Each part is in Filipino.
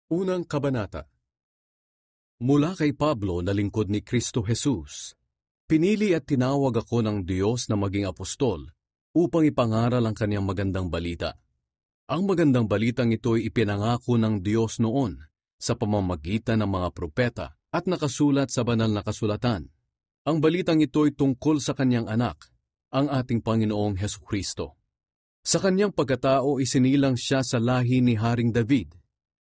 Unang Kabanata. Mula kay Pablo na lingkod ni Kristo Jesus, pinili at tinawag ako ng Diyos na maging apostol upang ipangaral ang kanyang magandang balita. Ang magandang balitang ito'y ipinangako ng Diyos noon sa pamamagitan ng mga propeta at nakasulat sa banal na kasulatan. Ang balitang ito'y tungkol sa kanyang anak, ang ating Panginoong Hesukristo. Sa kanyang pagkatao isinilang siya sa lahi ni Haring David,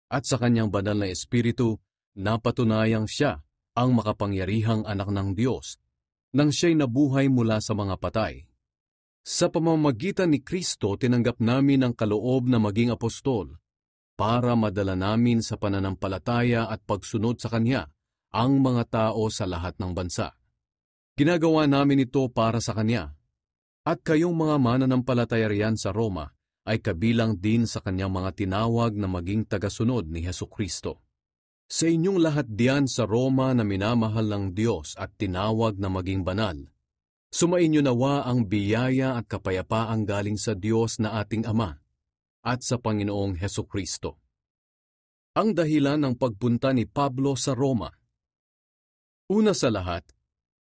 at sa kanyang banal na espiritu, napatunayang siya ang makapangyarihang anak ng Diyos nang siya'y nabuhay mula sa mga patay. Sa pamamagitan ni Kristo, tinanggap namin ang kaloob na maging apostol para madala namin sa pananampalataya at pagsunod sa Kanya ang mga tao sa lahat ng bansa. Ginagawa namin ito para sa Kanya, at kayong mga mananampalataya riyan sa Roma ay kabilang din sa kanyang mga tinawag na maging tagasunod ni Hesukristo. Sa inyong lahat diyan sa Roma na minamahal ng Diyos at tinawag na maging banal, sumainyo nawa ang biyaya at kapayapaang galing sa Diyos na ating Ama at sa Panginoong Hesukristo. Ang dahilan ng pagpunta ni Pablo sa Roma. Una sa lahat,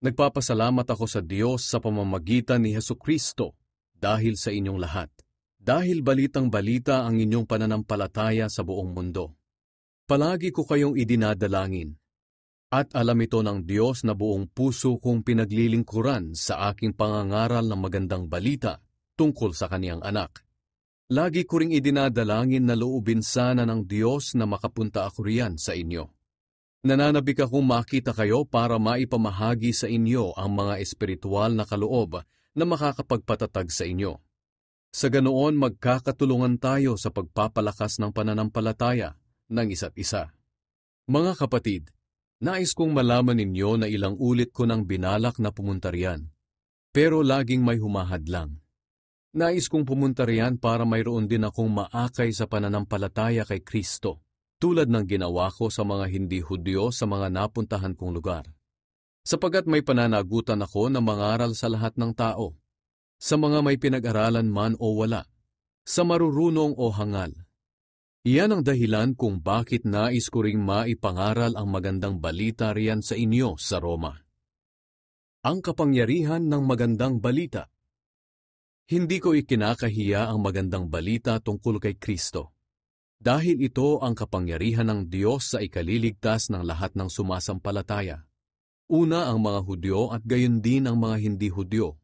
nagpapasalamat ako sa Diyos sa pamamagitan ni Hesukristo dahil sa inyong lahat. Dahil balitang-balita ang inyong pananampalataya sa buong mundo. Palagi ko kayong idinadalangin, at alam ito ng Diyos na buong puso kong pinaglilingkuran sa aking pangangaral ng magandang balita tungkol sa kaniyang anak. Lagi ko ring idinadalangin na loobin sana ng Diyos na makapunta ako riyan sa inyo. Nananabik akong makita kayo para maipamahagi sa inyo ang mga espiritual na kaloob na makakapagpatatag sa inyo. Sa ganoon magkakatulungan tayo sa pagpapalakas ng pananampalataya ng isa't isa. Mga kapatid, nais kong malaman ninyo na ilang ulit ko nang binalak na pumunta riyan, pero laging may humahadlang. Nais kong pumunta riyan para mayroon din akong maakay sa pananampalataya kay Kristo, tulad ng ginawa ko sa mga hindi Hudyo sa mga napuntahan kong lugar. Sapagkat may pananagutan ako na mangaral sa lahat ng tao, sa mga may pinag-aralan man o wala, sa marurunong o hangal. Iyan ang dahilan kung bakit nais ko ring maipangaral ang magandang balita riyan sa inyo sa Roma. Ang kapangyarihan ng magandang balita. Hindi ko ikinakahiya ang magandang balita tungkol kay Kristo, dahil ito ang kapangyarihan ng Diyos sa ikaliligtas ng lahat ng sumasampalataya. Una ang mga Hudyo at gayon din ang mga hindi Hudyo,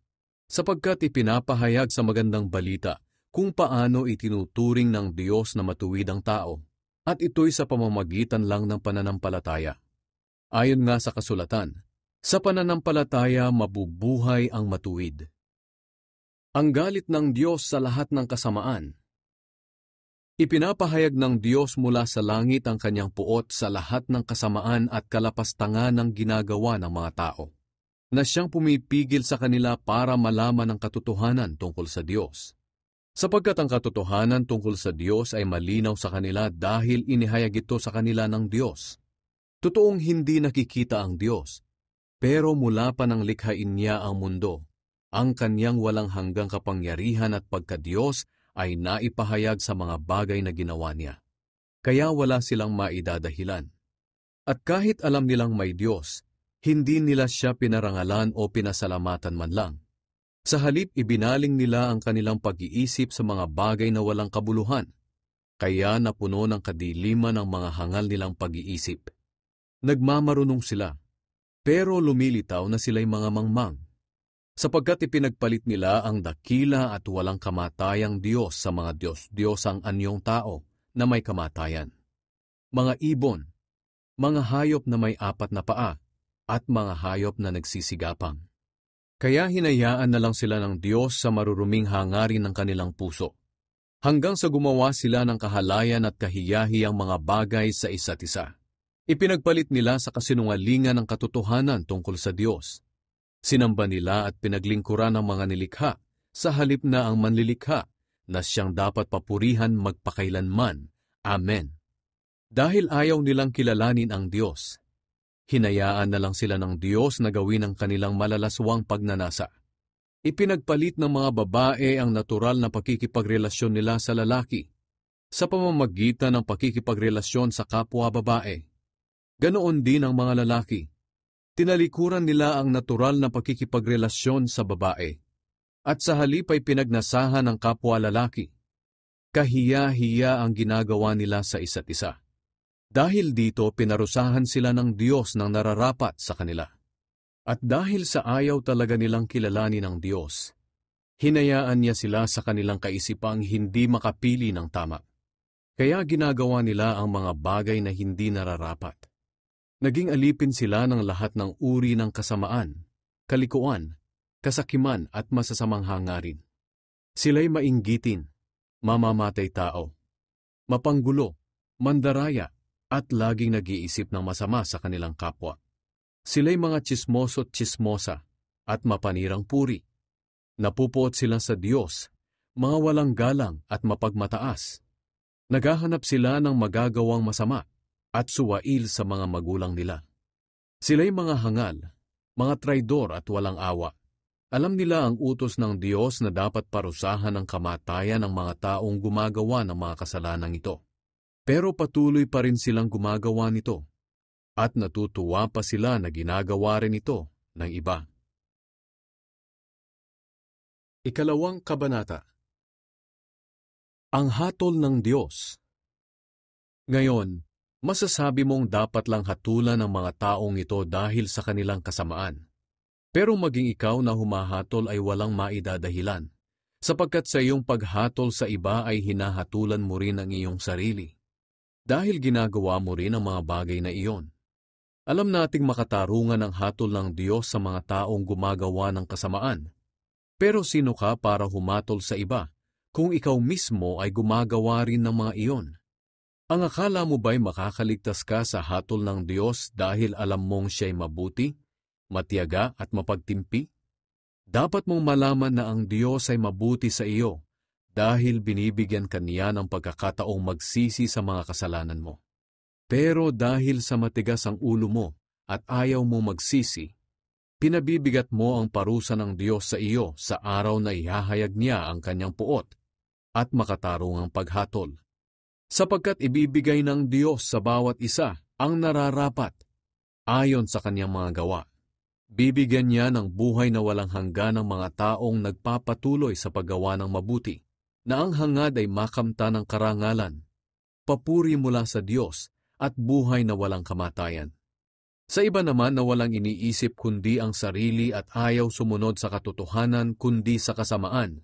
sapagkat ipinapahayag sa magandang balita kung paano itinuturing ng Diyos na matuwid ang tao, at ito'y sa pamamagitan lang ng pananampalataya. Ayon nga sa kasulatan, sa pananampalataya mabubuhay ang matuwid. Ang galit ng Diyos sa lahat ng kasamaan. Ipinapahayag ng Diyos mula sa langit ang kanyang puot sa lahat ng kasamaan at kalapastangan ng ginagawa ng mga tao, na siyang pumipigil sa kanila para malaman ang katotohanan tungkol sa Diyos. Sapagkat ang katotohanan tungkol sa Diyos ay malinaw sa kanila dahil inihayag ito sa kanila ng Diyos. Totoong hindi nakikita ang Diyos, pero mula pa nang likhain niya ang mundo, ang kanyang walang hanggang kapangyarihan at pagka-Diyos ay naipahayag sa mga bagay na ginawa niya. Kaya wala silang maidadahilan. At kahit alam nilang may Diyos, hindi nila siya pinarangalan o pinasalamatan man lang. Sa halip ibinaling nila ang kanilang pag-iisip sa mga bagay na walang kabuluhan, kaya napuno ng kadiliman ang mga hangal nilang pag-iisip. Nagmamarunong sila, pero lumilitaw na sila'y mga mangmang, sapagkat ipinagpalit nila ang dakila at walang kamatayang Diyos sa mga Diyos-Diyosang anyong tao na may kamatayan. Mga ibon, mga hayop na may 4 na paa, at mga hayop na nagsisigapang. Kaya hinayaan na lang sila ng Diyos sa maruruming hangarin ng kanilang puso, hanggang sa gumawa sila ng kahalayan at kahiyahiyang mga bagay sa isa't isa. Ipinagpalit nila sa kasinungalingan ng katotohanan tungkol sa Diyos. Sinamba nila at pinaglingkuran ang mga nilikha, sa halip na ang manlilikha, na siyang dapat papurihan magpakailanman. Amen. Dahil ayaw nilang kilalanin ang Diyos, hinayaan na lang sila ng Diyos na gawin ang kanilang malalaswang pagnanasa. Ipinagpalit ng mga babae ang natural na pakikipagrelasyon nila sa lalaki, sa pamamagitan ng pakikipagrelasyon sa kapwa babae. Ganoon din ang mga lalaki. Tinalikuran nila ang natural na pakikipagrelasyon sa babae, at sa halip ay pinagnasahan ng kapwa lalaki. Kahiya-hiya ang ginagawa nila sa isa't isa. Dahil dito, pinarusahan sila ng Diyos ng nararapat sa kanila. At dahil sa ayaw talaga nilang kilalanin ng Diyos, hinayaan niya sila sa kanilang kaisipang hindi makapili ng tama. Kaya ginagawa nila ang mga bagay na hindi nararapat. Naging alipin sila ng lahat ng uri ng kasamaan, kalikuan, kasakiman at masasamang hangarin. Sila'y mainggitin, mamamatay tao, mapanggulo, mandaraya, at laging nag-iisip ng masama sa kanilang kapwa. Sila'y mga tsismoso at tsismosa at mapanirang puri. Napupuot sila sa Diyos, mga walang galang at mapagmataas. Naghahanap sila ng magagawang masama at suwail sa mga magulang nila. Sila'y mga hangal, mga traidor at walang awa. Alam nila ang utos ng Diyos na dapat parusahan ang kamatayan ng mga taong gumagawa ng mga kasalanang ito. Pero patuloy pa rin silang gumagawa nito, at natutuwa pa sila na ginagawa rin ito ng iba. Ikalawang kabanata. Ang hatol ng Diyos. Ngayon, masasabi mong dapat lang hatulan ng mga taong ito dahil sa kanilang kasamaan. Pero maging ikaw na humahatol ay walang maidadahilan, sapagkat sa iyong paghatol sa iba ay hinahatulan mo rin ang iyong sarili. Dahil ginagawa mo rin ang mga bagay na iyon. Alam nating makatarungan ang hatol ng Diyos sa mga taong gumagawa ng kasamaan. Pero sino ka para humatol sa iba kung ikaw mismo ay gumagawa rin ng mga iyon? Ang akala mo ba'y makakaligtas ka sa hatol ng Diyos dahil alam mong siya'y mabuti, matiyaga at mapagtimpi? Dapat mong malaman na ang Diyos ay mabuti sa iyo dahil binibigyan ka niya ng pagkakataong magsisi sa mga kasalanan mo. Pero dahil sa matigas ang ulo mo at ayaw mo magsisi, pinabibigat mo ang parusa ng Diyos sa iyo sa araw na ihahayag niya ang kanyang puot at makatarungang paghatol. Sapagkat ibibigay ng Diyos sa bawat isa ang nararapat ayon sa kanyang mga gawa. Bibigyan niya ng buhay na walang hanggan ng mga taong nagpapatuloy sa paggawa ng mabuti, na ang hangad ay makamta ng karangalan, papuri mula sa Diyos at buhay na walang kamatayan. Sa iba naman na walang iniisip kundi ang sarili at ayaw sumunod sa katotohanan kundi sa kasamaan,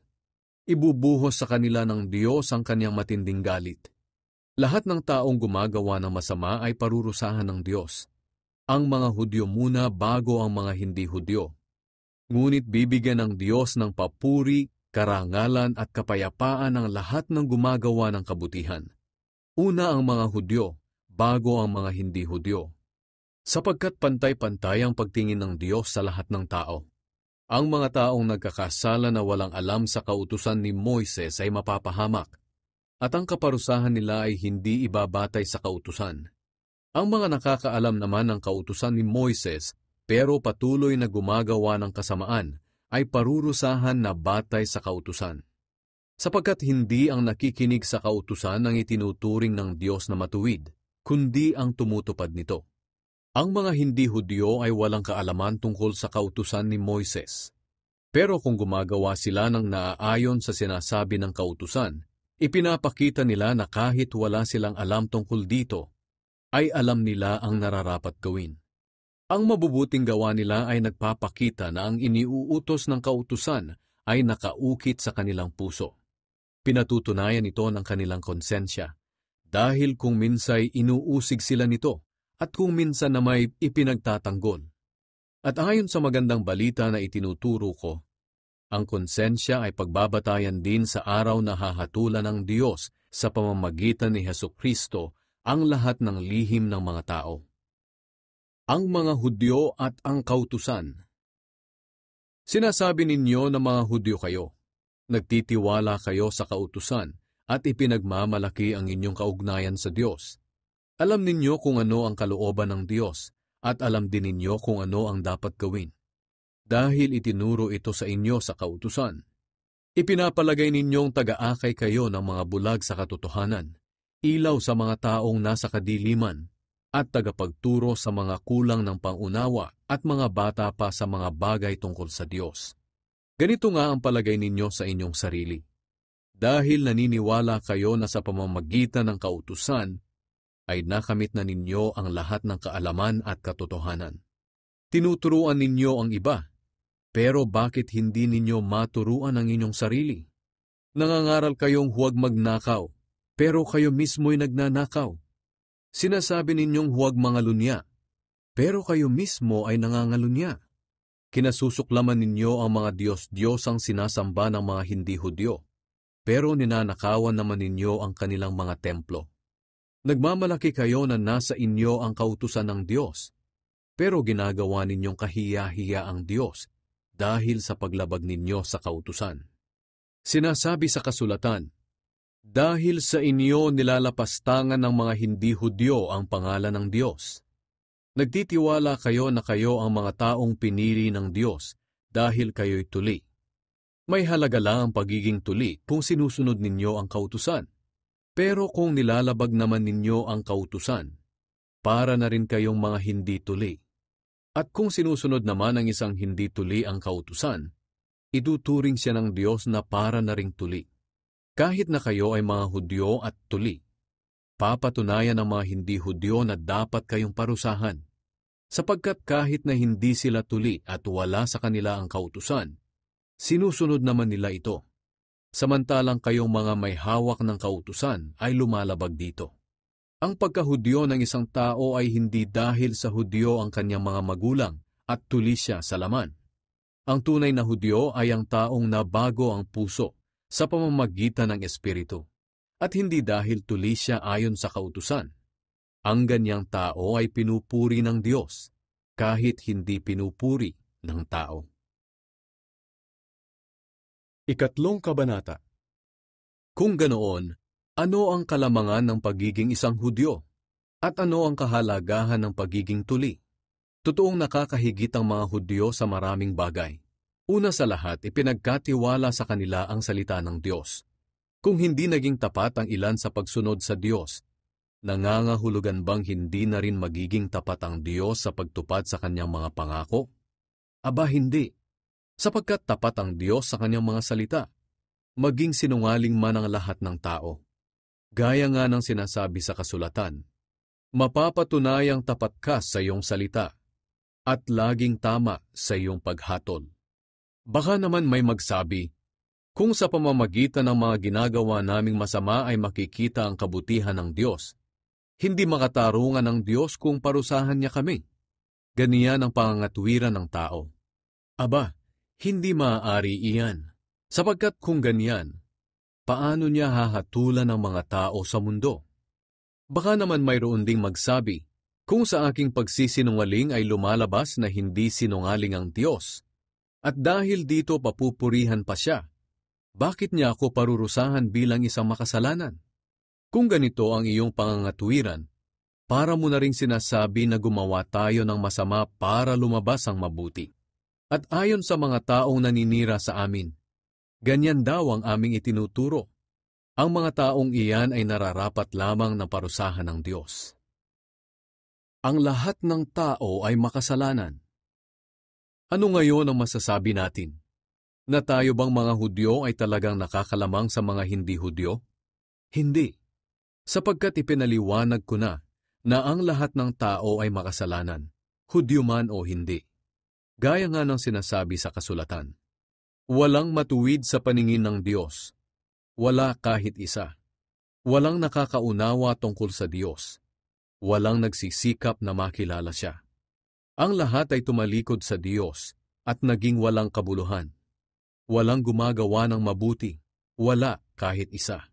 ibubuhos sa kanila ng Diyos ang kanyang matinding galit. Lahat ng taong gumagawa ng masama ay parurusahan ng Diyos. Ang mga Hudyo muna bago ang mga hindi Hudyo. Ngunit bibigyan ng Diyos ng papuri, karangalan at kapayapaan ang lahat ng gumagawa ng kabutihan. Una ang mga Hudyo, bago ang mga hindi Hudyo. Sapagkat pantay-pantay ang pagtingin ng Diyos sa lahat ng tao. Ang mga taong nagkakasala na walang alam sa kautusan ni Moises ay mapapahamak, at ang kaparusahan nila ay hindi ibabatay sa kautusan. Ang mga nakakaalam naman ng kautusan ni Moises pero patuloy na gumagawa ng kasamaan ay parurusahan na batay sa kautusan. Sapagkat hindi ang nakikinig sa kautusan ang itinuturing ng Diyos na matuwid, kundi ang tumutupad nito. Ang mga hindi Hudyo ay walang kaalaman tungkol sa kautusan ni Moises. Pero kung gumagawa sila ng naaayon sa sinasabi ng kautusan, ipinapakita nila na kahit wala silang alam tungkol dito, ay alam nila ang nararapat gawin. Ang mabubuting gawa nila ay nagpapakita na ang iniuutos ng kautusan ay nakaukit sa kanilang puso. Pinatutunayan ito ng kanilang konsensya, dahil kung minsay inuusig sila nito at kung minsan na may ipinagtatanggol. At ayon sa magandang balita na itinuturo ko, ang konsensya ay pagbabatayan din sa araw na hahatulan ng Diyos sa pamamagitan ni Hesukristo ang lahat ng lihim ng mga tao. Ang mga Hudyo at ang kautusan. Sinasabi ninyo na mga Hudyo kayo, nagtitiwala kayo sa kautusan at ipinagmamalaki ang inyong kaugnayan sa Diyos. Alam ninyo kung ano ang kalooban ng Diyos at alam din ninyo kung ano ang dapat gawin. Dahil itinuro ito sa inyo sa kautusan. Ipinapalagay ninyong taga-akay kayo ng mga bulag sa katotohanan, ilaw sa mga taong nasa kadiliman, at tagapagturo sa mga kulang ng pangunawa at mga bata pa sa mga bagay tungkol sa Diyos. Ganito nga ang palagay ninyo sa inyong sarili. Dahil naniniwala kayo na sa pamamagitan ng kautusan, ay nakamit na ninyo ang lahat ng kaalaman at katotohanan. Tinuturuan ninyo ang iba, pero bakit hindi ninyo maturuan ang inyong sarili? Nangangaral kayong huwag magnakaw, pero kayo mismo'y nagnanakaw. Sinasabi ninyong huwag mangalunya, pero kayo mismo ay nangangalunya. Kinasusuklaman ninyo ang mga Diyos-Diyosang sinasamba ng mga hindi-Hudyo, pero ninanakawan naman ninyo ang kanilang mga templo. Nagmamalaki kayo na nasa inyo ang kautusan ng Diyos, pero ginagawa ninyong kahiya-hiya ang Diyos dahil sa paglabag ninyo sa kautusan. Sinasabi sa kasulatan, dahil sa inyo nilalapastangan ng mga hindi-Hudyo ang pangalan ng Diyos. Nagtitiwala kayo na kayo ang mga taong pinili ng Diyos dahil kayo'y tuli. May halaga lang ang pagiging tuli kung sinusunod ninyo ang kautusan. Pero kung nilalabag naman ninyo ang kautusan, para na rin kayong mga hindi tuli. At kung sinusunod naman ng isang hindi tuli ang kautusan, ituturing siya ng Diyos na para na ring tuli. Kahit na kayo ay mga Hudyo at tuli, papatunayan ng mga hindi Hudyo na dapat kayong parusahan, sapagkat kahit na hindi sila tuli at wala sa kanila ang kautusan, sinusunod naman nila ito. Samantalang kayong mga may hawak ng kautusan ay lumalabag dito. Ang pagka-Hudyo ng isang tao ay hindi dahil sa Hudyo ang kanyang mga magulang at tuli siya sa laman. Ang tunay na Hudyo ay ang taong nabago ang puso sa pamamagitan ng Espiritu, at hindi dahil tuli siya ayon sa kautusan. Ang ganyang tao ay pinupuri ng Diyos, kahit hindi pinupuri ng tao. Ikatlong kabanata. Kung ganoon, ano ang kalamangan ng pagiging isang Hudyo? At ano ang kahalagahan ng pagiging tuli? Totoong nakakahigit ang mga Hudyo sa maraming bagay. Una sa lahat, ipinagkatiwala sa kanila ang salita ng Diyos. Kung hindi naging tapat ang ilan sa pagsunod sa Diyos, nangangahulugan bang hindi na rin magiging tapat ang Diyos sa pagtupad sa kanyang mga pangako? Aba hindi, sapagkat tapat ang Diyos sa kanyang mga salita, maging sinungaling man ang lahat ng tao. Gaya nga ng sinasabi sa kasulatan, mapapatunayang tapat ka sa iyong salita, at laging tama sa iyong paghatol. Baka naman may magsabi, kung sa pamamagitan ng mga ginagawa naming masama ay makikita ang kabutihan ng Diyos, hindi makatarungan ng Diyos kung parusahan niya kami. Ganiyan ang pangangatwiran ng tao. Aba, hindi maaari iyan, sapagkat kung ganyan, paano niya hahatulan ang mga tao sa mundo? Baka naman mayroon ding magsabi, kung sa aking pagsisinungaling ay lumalabas na hindi sinungaling ang Diyos, at dahil dito papupurihan pa siya, bakit niya ako parurusahan bilang isang makasalanan? Kung ganito ang iyong pangangatwiran, para mo na ring sinasabi na gumawa tayo ng masama para lumabas ang mabuti. At ayon sa mga taong naninira sa amin, ganyan daw ang aming itinuturo. Ang mga taong iyan ay nararapat lamang na parusahan ng Diyos. Ang lahat ng tao ay makasalanan. Ano ngayon ang masasabi natin? Na tayo bang mga Hudyo ay talagang nakakalamang sa mga hindi Hudyo? Hindi, sapagkat ipinaliwanag ko na ang lahat ng tao ay makasalanan, Hudyo man o hindi. Gaya nga ng sinasabi sa kasulatan, walang matuwid sa paningin ng Diyos, wala kahit isa. Walang nakakaunawa tungkol sa Diyos, walang nagsisikap na makilala siya. Ang lahat ay tumalikod sa Diyos at naging walang kabuluhan. Walang gumagawa ng mabuti, wala kahit isa.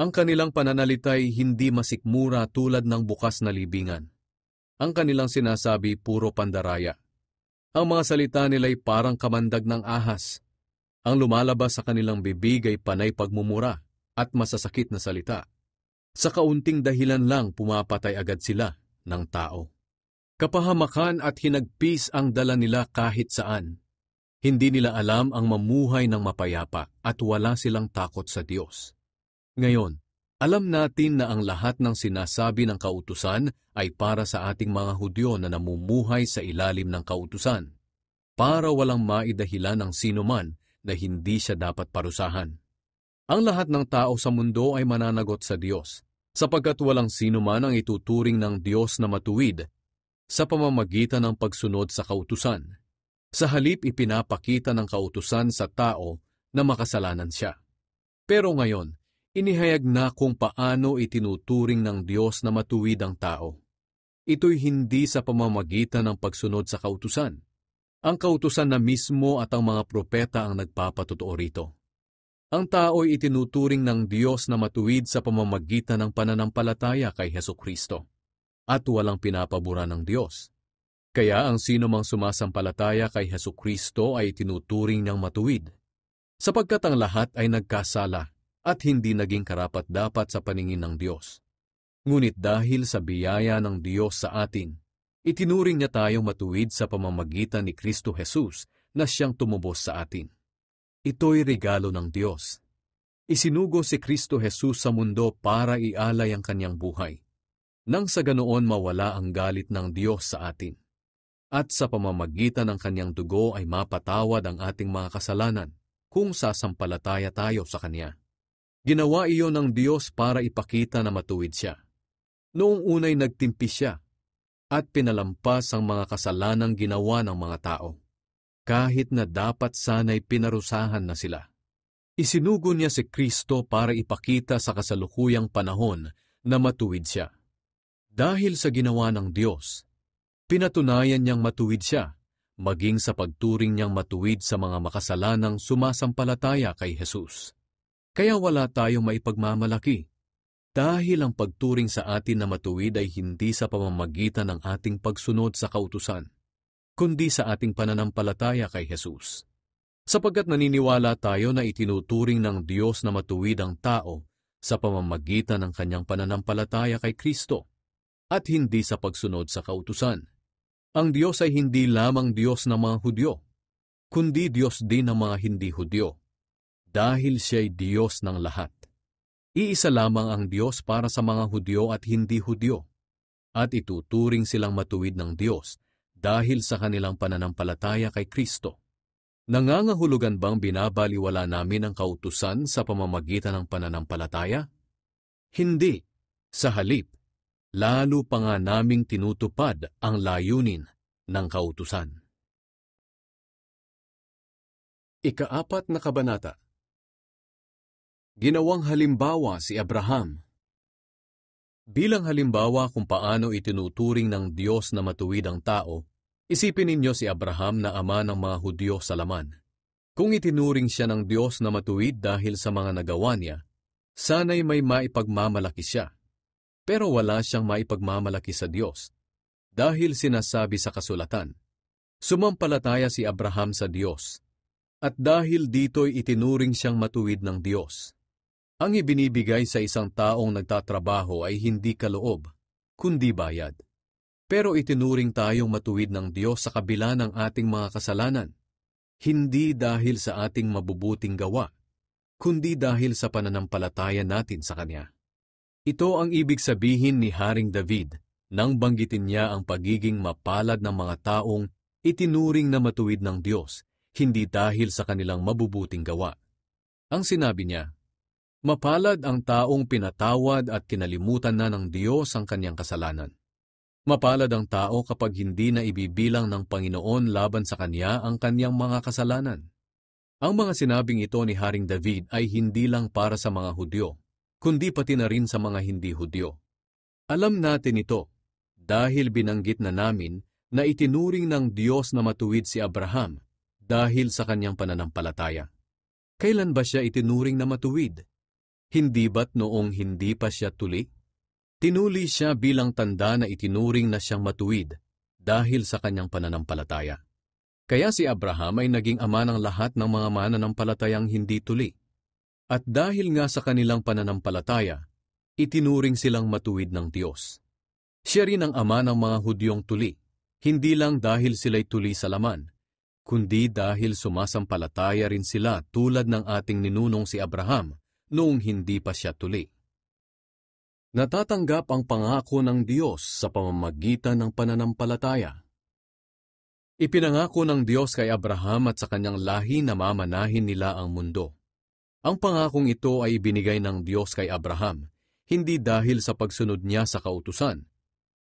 Ang kanilang pananalita'y hindi masikmura tulad ng bukas na libingan. Ang kanilang sinasabi puro pandaraya. Ang mga salita nila'y parang kamandag ng ahas. Ang lumalabas sa kanilang bibig ay panay pagmumura at masasakit na salita. Sa kaunting dahilan lang pumapatay agad sila ng tao. Kapahamakan at hinagpis ang dala nila kahit saan. Hindi nila alam ang mamuhay ng mapayapa at wala silang takot sa Diyos. Ngayon, alam natin na ang lahat ng sinasabi ng kautusan ay para sa ating mga Hudyo na namumuhay sa ilalim ng kautusan, para walang maidahilan ng sinuman na hindi siya dapat parusahan. Ang lahat ng tao sa mundo ay mananagot sa Diyos, sapagkat walang sinuman ang ituturing ng Diyos na matuwid sa pamamagitan ng pagsunod sa kautusan. Sa halip ipinapakita ng kautusan sa tao na makasalanan siya. Pero ngayon, inihayag na kung paano itinuturing ng Diyos na matuwid ang tao. Ito'y hindi sa pamamagitan ng pagsunod sa kautusan. Ang kautusan na mismo at ang mga propeta ang nagpapatotoo rito. Ang tao'y itinuturing ng Diyos na matuwid sa pamamagitan ng pananampalataya kay Hesukristo. At walang pinapabura ng Diyos. Kaya ang sino mang sumasampalataya kay Hesukristo ay itinuturing niyang matuwid. Sapagkat ang lahat ay nagkasala at hindi naging karapat-dapat sa paningin ng Diyos. Ngunit dahil sa biyaya ng Diyos sa atin, itinuring niya tayong matuwid sa pamamagitan ni Kristo Jesus na siyang tumubos sa atin. Ito'y regalo ng Diyos. Isinugo si Kristo Jesus sa mundo para ialay ang kanyang buhay, nang sa ganoon mawala ang galit ng Diyos sa atin. At sa pamamagitan ng kanyang dugo ay mapatawad ang ating mga kasalanan kung sasampalataya tayo sa kanya. Ginawa iyon ng Diyos para ipakita na matuwid siya. Noong unay nagtimpi siya at pinalampas ang mga kasalanang ginawa ng mga tao, kahit na dapat sana'y pinarusahan na sila. Isinugo niya si Kristo para ipakita sa kasalukuyang panahon na matuwid siya. Dahil sa ginawa ng Diyos, pinatunayan niyang matuwid siya, maging sa pagturing niyang matuwid sa mga makasalanang sumasampalataya kay Jesus. Kaya wala tayong maipagmamalaki, dahil ang pagturing sa atin na matuwid ay hindi sa pamamagitan ng ating pagsunod sa kautusan, kundi sa ating pananampalataya kay Jesus. Sapagkat naniniwala tayo na itinuturing ng Diyos na matuwid ang tao sa pamamagitan ng kanyang pananampalataya kay Kristo, at hindi sa pagsunod sa kautusan. Ang Diyos ay hindi lamang Diyos ng mga Hudyo, kundi Diyos din ng mga hindi Hudyo, dahil siya'y Diyos ng lahat. Iisa lamang ang Diyos para sa mga Hudyo at hindi Hudyo, at ituturing silang matuwid ng Diyos dahil sa kanilang pananampalataya kay Kristo. Nangangahulugan bang binabaliwala namin ang kautusan sa pamamagitan ng pananampalataya? Hindi. Sa halip, lalo pa nga naming tinutupad ang layunin ng kautusan. Ika-4 na kabanata. Ginawang halimbawa si Abraham. Bilang halimbawa kung paano itinuturing ng Diyos na matuwid ang tao, isipin ninyo si Abraham na ama ng mga Hudyo sa laman. Kung itinuring siya ng Diyos na matuwid dahil sa mga nagawa niya, sana'y may maipagmamalaki siya. Pero wala siyang maipagmamalaki sa Diyos, dahil sinasabi sa kasulatan, sumampalataya si Abraham sa Diyos, at dahil dito'y itinuring siyang matuwid ng Diyos. Ang ibinibigay sa isang taong nagtatrabaho ay hindi kaloob, kundi bayad. Pero itinuring tayong matuwid ng Diyos sa kabila ng ating mga kasalanan, hindi dahil sa ating mabubuting gawa, kundi dahil sa pananampalataya natin sa Kanya. Ito ang ibig sabihin ni Haring David nang banggitin niya ang pagiging mapalad ng mga taong itinuring na matuwid ng Diyos, hindi dahil sa kanilang mabubuting gawa. Ang sinabi niya, mapalad ang taong pinatawad at kinalimutan na ng Diyos ang kanyang kasalanan. Mapalad ang tao kapag hindi na ibibilang ng Panginoon laban sa kanya ang kanyang mga kasalanan. Ang mga sinabing ito ni Haring David ay hindi lang para sa mga Hudyo, kundi pati na rin sa mga hindi Hudyo. Alam natin ito dahil binanggit na namin na itinuring ng Diyos na matuwid si Abraham dahil sa kanyang pananampalataya. Kailan ba siya itinuring na matuwid? Hindi ba't noong hindi pa siya tuli? Tinuli siya bilang tanda na itinuring na siyang matuwid dahil sa kanyang pananampalataya. Kaya si Abraham ay naging ama ng lahat ng mga mananampalatayang hindi tuli. At dahil nga sa kanilang pananampalataya, itinuring silang matuwid ng Diyos. Siya rin ang ama ng mga Hudyong tuli, hindi lang dahil sila'y tuli sa laman, kundi dahil sumasampalataya rin sila tulad ng ating ninunong si Abraham noong hindi pa siya tuli. Natatanggap ang pangako ng Diyos sa pamamagitan ng pananampalataya. Ipinangako ng Diyos kay Abraham at sa kanyang lahi na mamanahin nila ang mundo. Ang pangakong ito ay ibinigay ng Diyos kay Abraham, hindi dahil sa pagsunod niya sa kautusan,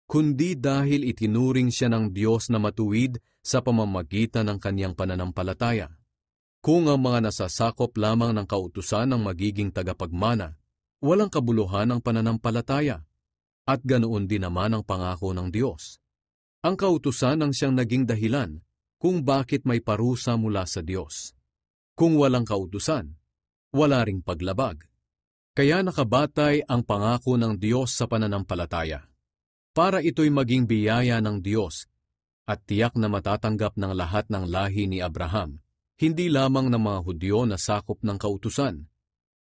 kundi dahil itinuring siya ng Diyos na matuwid sa pamamagitan ng kanyang pananampalataya. Kung ang mga nasasakop lamang ng kautusan ang magiging tagapagmana, walang kabuluhan ang pananampalataya, at ganoon din naman ang pangako ng Diyos. Ang kautusan ang siyang naging dahilan kung bakit may parusa mula sa Diyos. Kung walang kautusan, wala ring paglabag. Kaya nakabatay ang pangako ng Diyos sa pananampalataya, para ito'y maging biyaya ng Diyos at tiyak na matatanggap ng lahat ng lahi ni Abraham, hindi lamang ng mga Hudyo na sakop ng kautusan,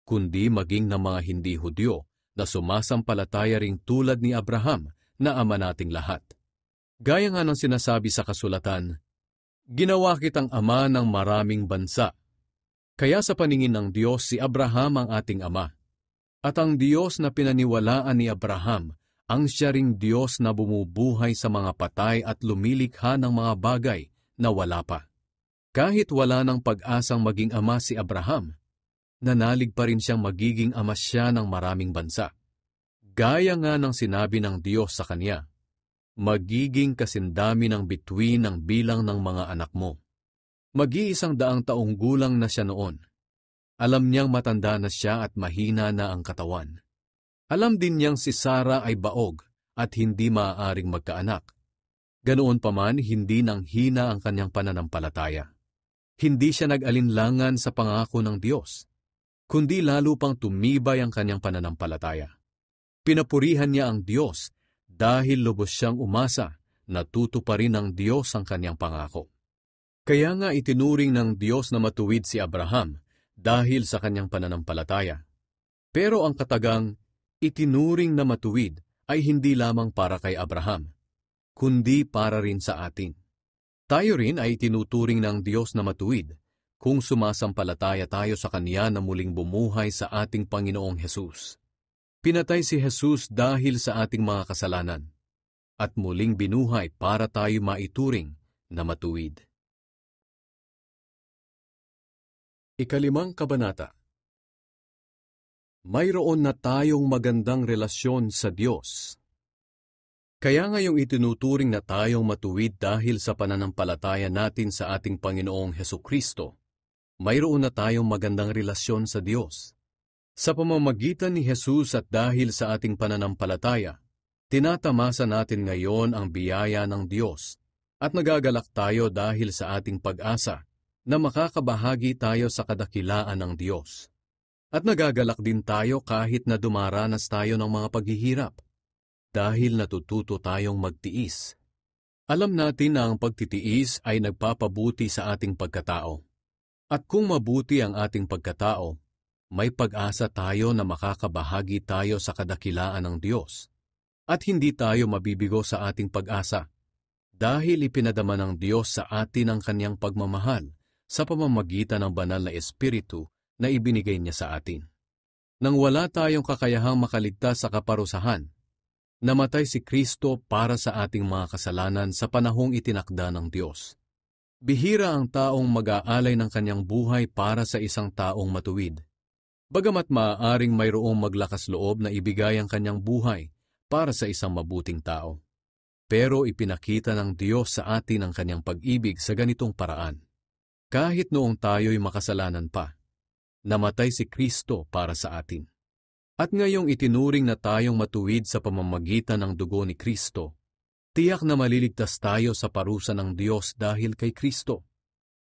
kundi maging ng mga hindi Hudyo na sumasampalataya ring tulad ni Abraham na ama nating lahat. Gaya nga ng sinasabi sa kasulatan, "Ginawa kitang ama ng maraming bansa." Kaya sa paningin ng Diyos, si Abraham ang ating ama. At ang Diyos na pinaniwalaan ni Abraham, ang siya ring Diyos na bumubuhay sa mga patay at lumilikha ng mga bagay na wala pa. Kahit wala ng pag-asang maging ama si Abraham, nanalig pa rin siyang magiging ama siya ng maraming bansa. Gaya nga ng sinabi ng Diyos sa kanya, "Magiging kasindami ng bituin ng bilang ng mga anak mo." Mag-100 taong gulang na siya noon. Alam niyang matanda na siya at mahina na ang katawan. Alam din niyang si Sarah ay baog at hindi maaaring magkaanak. Ganoon pa man, hindi nang hina ang kanyang pananampalataya. Hindi siya nag-alinlangan sa pangako ng Diyos, kundi lalo pang tumibay ang kanyang pananampalataya. Pinapurihan niya ang Diyos dahil lubos siyang umasa na tutuparin ng Diyos ang kanyang pangako. Kaya nga itinuring ng Diyos na matuwid si Abraham dahil sa kanyang pananampalataya. Pero ang katagang itinuring na matuwid ay hindi lamang para kay Abraham, kundi para rin sa atin. Tayo rin ay itinuturing ng Diyos na matuwid kung sumasampalataya tayo sa Kanya na muling bumuhay sa ating Panginoong Hesus. Pinatay si Hesus dahil sa ating mga kasalanan, at muling binuhay para tayo maituring na matuwid. Ikalimang kabanata. Mayroon na tayong magandang relasyon sa Diyos. Kaya ngayong itinuturing na tayong matuwid dahil sa pananampalataya natin sa ating Panginoong Hesukristo, mayroon na tayong magandang relasyon sa Diyos. Sa pamamagitan ni Jesus at dahil sa ating pananampalataya, tinatamasa natin ngayon ang biyaya ng Diyos at nagagalak tayo dahil sa ating pag-asa na makakabahagi tayo sa kadakilaan ng Diyos. At nagagalak din tayo kahit na dumaranas tayo ng mga paghihirap, dahil natututo tayong magtiis. Alam natin na ang pagtitiis ay nagpapabuti sa ating pagkatao. At kung mabuti ang ating pagkatao, may pag-asa tayo na makakabahagi tayo sa kadakilaan ng Diyos. At hindi tayo mabibigo sa ating pag-asa, dahil ipinadama ng Diyos sa atin ang kanyang pagmamahal sa pamamagitan ng banal na Espiritu na ibinigay niya sa atin. Nang wala tayong kakayahang makaligtas sa kaparusahan, namatay si Kristo para sa ating mga kasalanan sa panahong itinakda ng Diyos. Bihira ang taong mag-aalay ng kanyang buhay para sa isang taong matuwid. Bagamat maaaring mayroong maglakas loob na ibigay ang kanyang buhay para sa isang mabuting tao. Pero ipinakita ng Diyos sa atin ang kanyang pag-ibig sa ganitong paraan. Kahit noong tayo'y makasalanan pa, namatay si Kristo para sa atin. At ngayong itinuring na tayong matuwid sa pamamagitan ng dugo ni Kristo, tiyak na maliligtas tayo sa parusa ng Diyos dahil kay Kristo.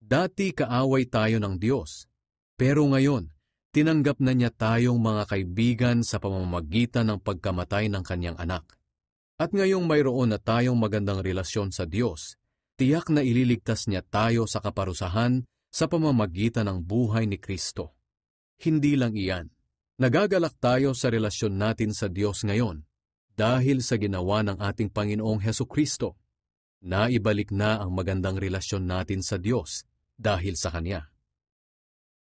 Dati kaaway tayo ng Diyos, pero ngayon, tinanggap na niya tayong mga kaibigan sa pamamagitan ng pagkamatay ng kanyang anak. At ngayong mayroon na tayong magandang relasyon sa Diyos, tiyak na ililigtas niya tayo sa kaparusahan sa pamamagitan ng buhay ni Kristo. Hindi lang iyan. Nagagalak tayo sa relasyon natin sa Diyos ngayon dahil sa ginawa ng ating Panginoong Hesukristo. Naibalik na ang magandang relasyon natin sa Diyos dahil sa kanya.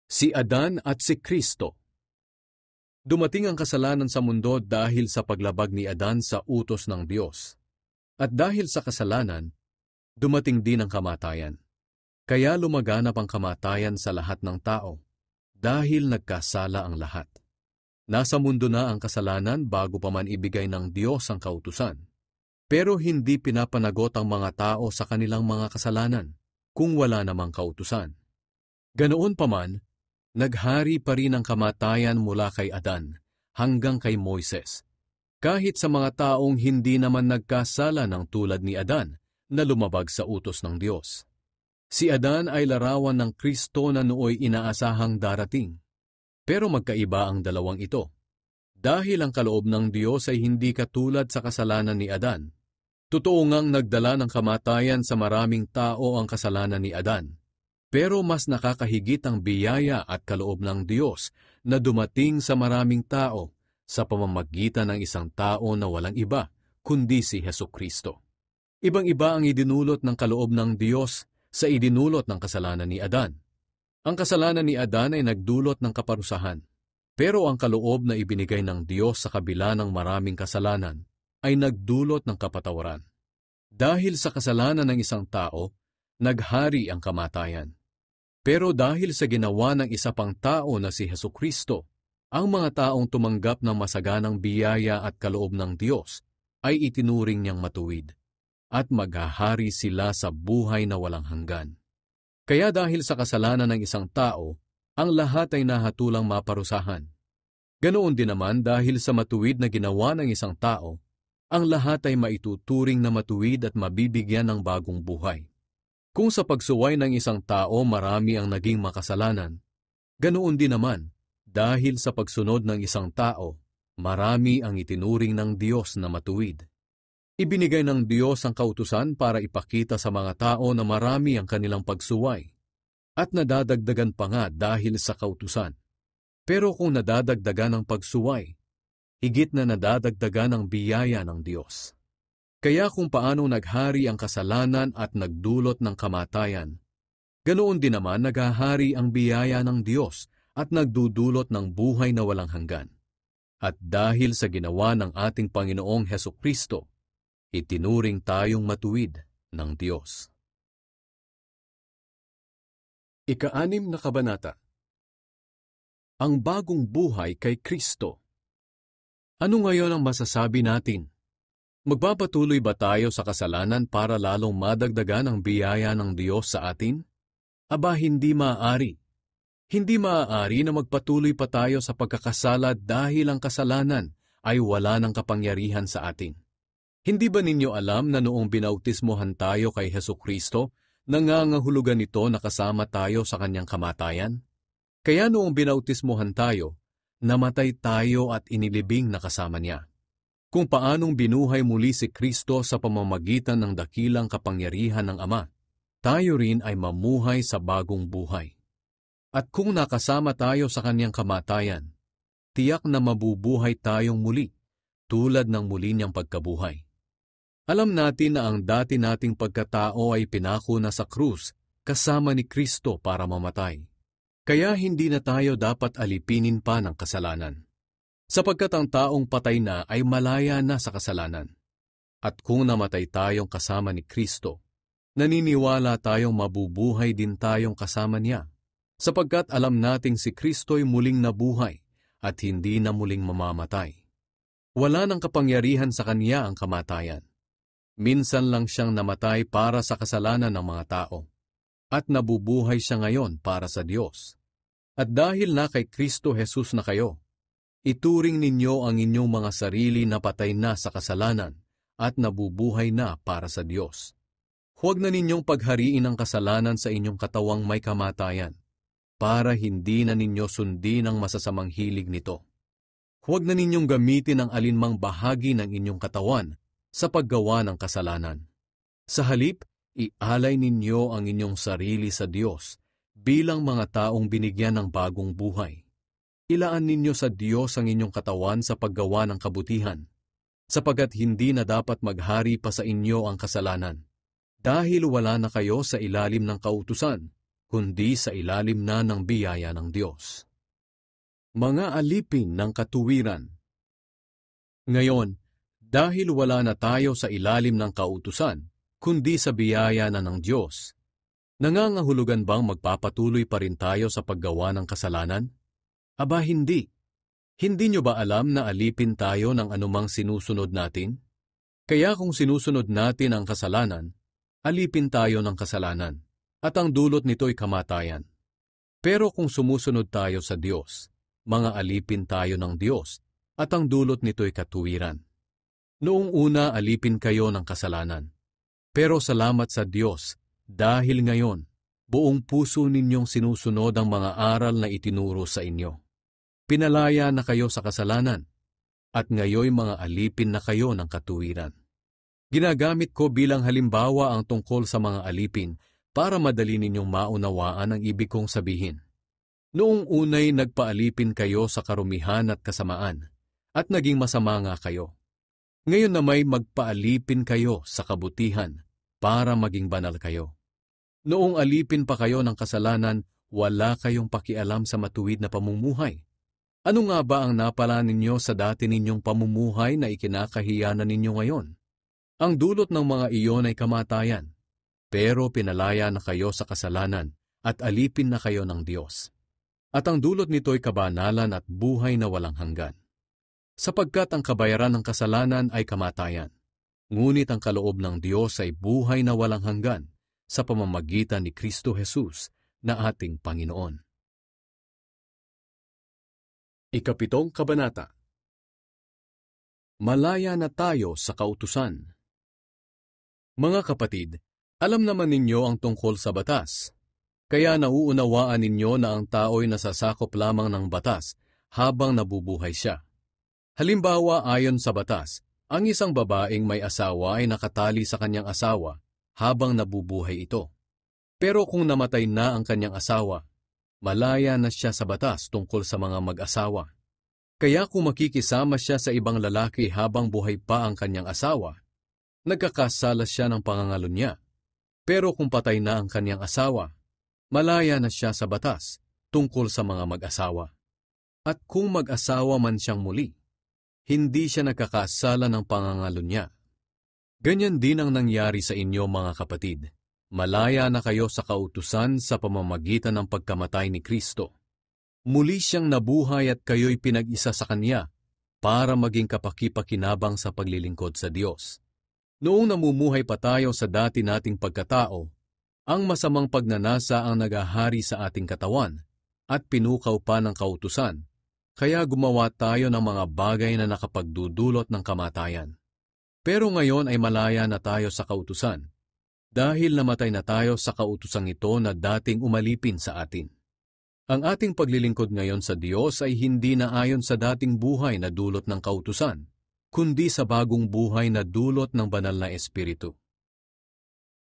Si Adan at si Kristo. Dumating ang kasalanan sa mundo dahil sa paglabag ni Adan sa utos ng Diyos. At dahil sa kasalanan, dumating din ang kamatayan. Kaya lumaganap ang kamatayan sa lahat ng tao, dahil nagkasala ang lahat. Nasa mundo na ang kasalanan bago pa man ibigay ng Diyos ang kautusan. Pero hindi pinapanagot ang mga tao sa kanilang mga kasalanan kung wala namang kautusan. Ganoon pa man, naghari pa rin ang kamatayan mula kay Adan hanggang kay Moises, kahit sa mga taong hindi naman nagkasala ng tulad ni Adan na lumabag sa utos ng Diyos. Si Adan ay larawan ng Kristo na nooy inaasahang darating. Pero magkaiba ang dalawang ito. Dahil ang kaloob ng Diyos ay hindi katulad sa kasalanan ni Adan. Totoo ngang nagdala ng kamatayan sa maraming tao ang kasalanan ni Adan. Pero mas nakakahigit ang biyaya at kaloob ng Diyos na dumating sa maraming tao sa pamamagitan ng isang tao na walang iba, kundi si Hesukristo. Ibang-iba ang idinulot ng kaloob ng Diyos sa idinulot ng kasalanan ni Adan. Ang kasalanan ni Adan ay nagdulot ng kaparusahan, pero ang kaloob na ibinigay ng Diyos sa kabila ng maraming kasalanan ay nagdulot ng kapatawaran. Dahil sa kasalanan ng isang tao, naghari ang kamatayan. Pero dahil sa ginawa ng isa pang tao na si Hesukristo, ang mga taong tumanggap ng masaganang biyaya at kaloob ng Diyos ay itinuring niyang matuwid, at maghahari sila sa buhay na walang hanggan. Kaya dahil sa kasalanan ng isang tao, ang lahat ay nahatulang maparusahan. Ganoon din naman dahil sa matuwid na ginawa ng isang tao, ang lahat ay maituturing na matuwid at mabibigyan ng bagong buhay. Kung sa pagsuway ng isang tao marami ang naging makasalanan, ganoon din naman dahil sa pagsunod ng isang tao, marami ang itinuring ng Diyos na matuwid. Ibinigay ng Diyos ang kautusan para ipakita sa mga tao na marami ang kanilang pagsuway, at nadadagdagan pa nga dahil sa kautusan. Pero kung nadadagdagan ang pagsuway, higit na nadadagdagan ang biyaya ng Diyos. Kaya kung paano naghari ang kasalanan at nagdulot ng kamatayan, ganoon din naman naghahari ang biyaya ng Diyos at nagdudulot ng buhay na walang hanggan. At dahil sa ginawa ng ating Panginoong Hesukristo, itinuring tayong matuwid ng Diyos. Ika-6 na kabanata. Ang bagong buhay kay Kristo. Ano ngayon ang masasabi natin? Magpapatuloy ba tayo sa kasalanan para lalong madagdagan ang biyaya ng Diyos sa atin? Aba, hindi maaari. Hindi maaari na magpatuloy pa tayo sa pagkakasala dahil ang kasalanan ay wala ng kapangyarihan sa atin. Hindi ba ninyo alam na noong binautismohan tayo kay Hesukristo, nangangahulugan ito na kasama tayo sa kanyang kamatayan? Kaya noong binautismohan tayo, namatay tayo at inilibing na kasama niya. Kung paanong binuhay muli si Kristo sa pamamagitan ng dakilang kapangyarihan ng Ama, tayo rin ay mamuhay sa bagong buhay. At kung nakasama tayo sa kanyang kamatayan, tiyak na mabubuhay tayong muli, tulad ng muli niyang pagkabuhay. Alam natin na ang dati nating pagkatao ay pinako na sa krus kasama ni Kristo para mamatay. Kaya hindi na tayo dapat alipinin pa ng kasalanan. Sapagkat ang taong patay na ay malaya na sa kasalanan. At kung namatay tayong kasama ni Kristo, naniniwala tayong mabubuhay din tayong kasama niya. Sapagkat alam nating si Kristo'y muling nabuhay at hindi na muling mamamatay. Wala ng kapangyarihan sa kanya ang kamatayan. Minsan lang siyang namatay para sa kasalanan ng mga tao, at nabubuhay siya ngayon para sa Diyos. At dahil na kay Kristo Jesus na kayo, ituring ninyo ang inyong mga sarili na patay na sa kasalanan at nabubuhay na para sa Diyos. Huwag na ninyong paghariin ang kasalanan sa inyong katawang may kamatayan, para hindi na ninyo sundin ang masasamang hilig nito. Huwag na ninyong gamitin ang alinmang bahagi ng inyong katawan sa paggawa ng kasalanan. Sa halip, ialay ninyo ang inyong sarili sa Diyos bilang mga taong binigyan ng bagong buhay. Ilaan ninyo sa Diyos ang inyong katawan sa paggawa ng kabutihan, sapagkat hindi na dapat maghari pa sa inyo ang kasalanan, dahil wala na kayo sa ilalim ng kautusan, kundi sa ilalim na ng biyaya ng Diyos. Mga alipin ng katuwiran. Ngayon, dahil wala na tayo sa ilalim ng kautusan, kundi sa biyaya na ng Diyos, nangangahulugan bang magpapatuloy pa rin tayo sa paggawa ng kasalanan? Aba hindi. Hindi nyo ba alam na alipin tayo ng anumang sinusunod natin? Kaya kung sinusunod natin ang kasalanan, alipin tayo ng kasalanan, at ang dulot nito'y kamatayan. Pero kung sumusunod tayo sa Diyos, mga alipin tayo ng Diyos, at ang dulot nito'y katuwiran. Noong una alipin kayo ng kasalanan. Pero salamat sa Diyos, dahil ngayon, buong puso ninyong sinusunod ang mga aral na itinuro sa inyo. Pinalaya na kayo sa kasalanan, at ngayoy mga alipin na kayo ng katuwiran. Ginagamit ko bilang halimbawa ang tungkol sa mga alipin para madali ninyong maunawaan ang ibig kong sabihin. Noong unay nagpaalipin kayo sa karumihan at kasamaan, at naging masama nga kayo. Ngayon na may magpaalipin kayo sa kabutihan para maging banal kayo. Noong alipin pa kayo ng kasalanan, wala kayong pakialam sa matuwid na pamumuhay. Ano nga ba ang napala ninyo sa dati ninyong pamumuhay na ikinakahiyanan ninyo ngayon? Ang dulot ng mga iyon ay kamatayan, pero pinalaya na kayo sa kasalanan at alipin na kayo ng Diyos. At ang dulot nito'y kabanalan at buhay na walang hanggan. Sapagkat ang kabayaran ng kasalanan ay kamatayan, ngunit ang kaloob ng Diyos ay buhay na walang hanggan sa pamamagitan ni Kristo Jesus na ating Panginoon. Ikapitong Kabanata. Malaya na tayo sa kautusan. Mga kapatid, alam naman ninyo ang tungkol sa batas, kaya nauunawaan ninyo na ang tao'y nasasakop lamang ng batas habang nabubuhay siya. Halimbawa, ayon sa batas, ang isang babaeng may asawa ay nakatali sa kanyang asawa habang nabubuhay ito. Pero kung namatay na ang kanyang asawa, malaya na siya sa batas tungkol sa mga mag-asawa. Kaya kung makikisama siya sa ibang lalaki habang buhay pa ang kanyang asawa, nagkakasala siya ng pangangalo niya. Pero kung patay na ang kanyang asawa, malaya na siya sa batas tungkol sa mga mag-asawa. At kung mag-asawa man siyang muli, hindi siya nagkakasala ng pangangalo niya. Ganyan din ang nangyari sa inyo mga kapatid. Malaya na kayo sa kautusan sa pamamagitan ng pagkamatay ni Kristo. Muli siyang nabuhay at kayo'y pinag-isa sa Kanya para maging kapakipakinabang sa paglilingkod sa Diyos. Noong namumuhay pa tayo sa dati nating pagkatao, ang masamang pagnanasa ang nagahari sa ating katawan at pinukaw pa ng kautusan. Kaya gumawa tayo ng mga bagay na nakapagdudulot ng kamatayan. Pero ngayon ay malaya na tayo sa kautusan, dahil namatay na tayo sa kautusang ito na dating umalipin sa atin. Ang ating paglilingkod ngayon sa Diyos ay hindi na ayon sa dating buhay na dulot ng kautusan, kundi sa bagong buhay na dulot ng banal na Espiritu.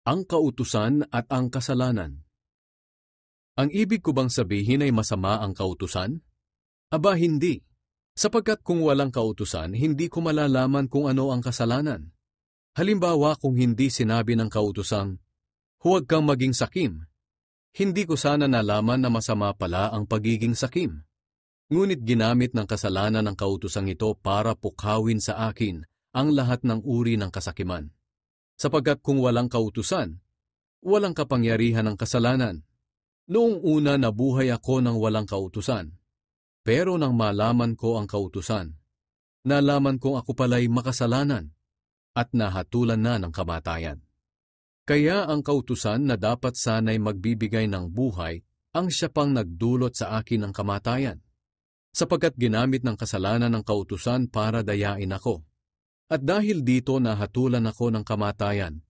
Ang kautusan at ang kasalanan. Ang ibig ko bang sabihin ay masama ang kautusan? Aba hindi, sapagkat kung walang kautusan, hindi ko malalaman kung ano ang kasalanan. Halimbawa kung hindi sinabi ng kautusang, huwag kang maging sakim, hindi ko sana nalaman na masama pala ang pagiging sakim. Ngunit ginamit ng kasalanan ng kautusang ito para pukhawin sa akin ang lahat ng uri ng kasakiman. Sapagkat kung walang kautusan, walang kapangyarihan ng kasalanan. Noong una nabuhay ako ng walang kautusan. Pero nang malaman ko ang kautusan, nalaman kong ako pala'y makasalanan at nahatulan na ng kamatayan. Kaya ang kautusan na dapat sana'y magbibigay ng buhay, ang siya pang nagdulot sa akin ng kamatayan. Sapagkat ginamit ng kasalanan ng kautusan para dayain ako. At dahil dito nahatulan ako ng kamatayan,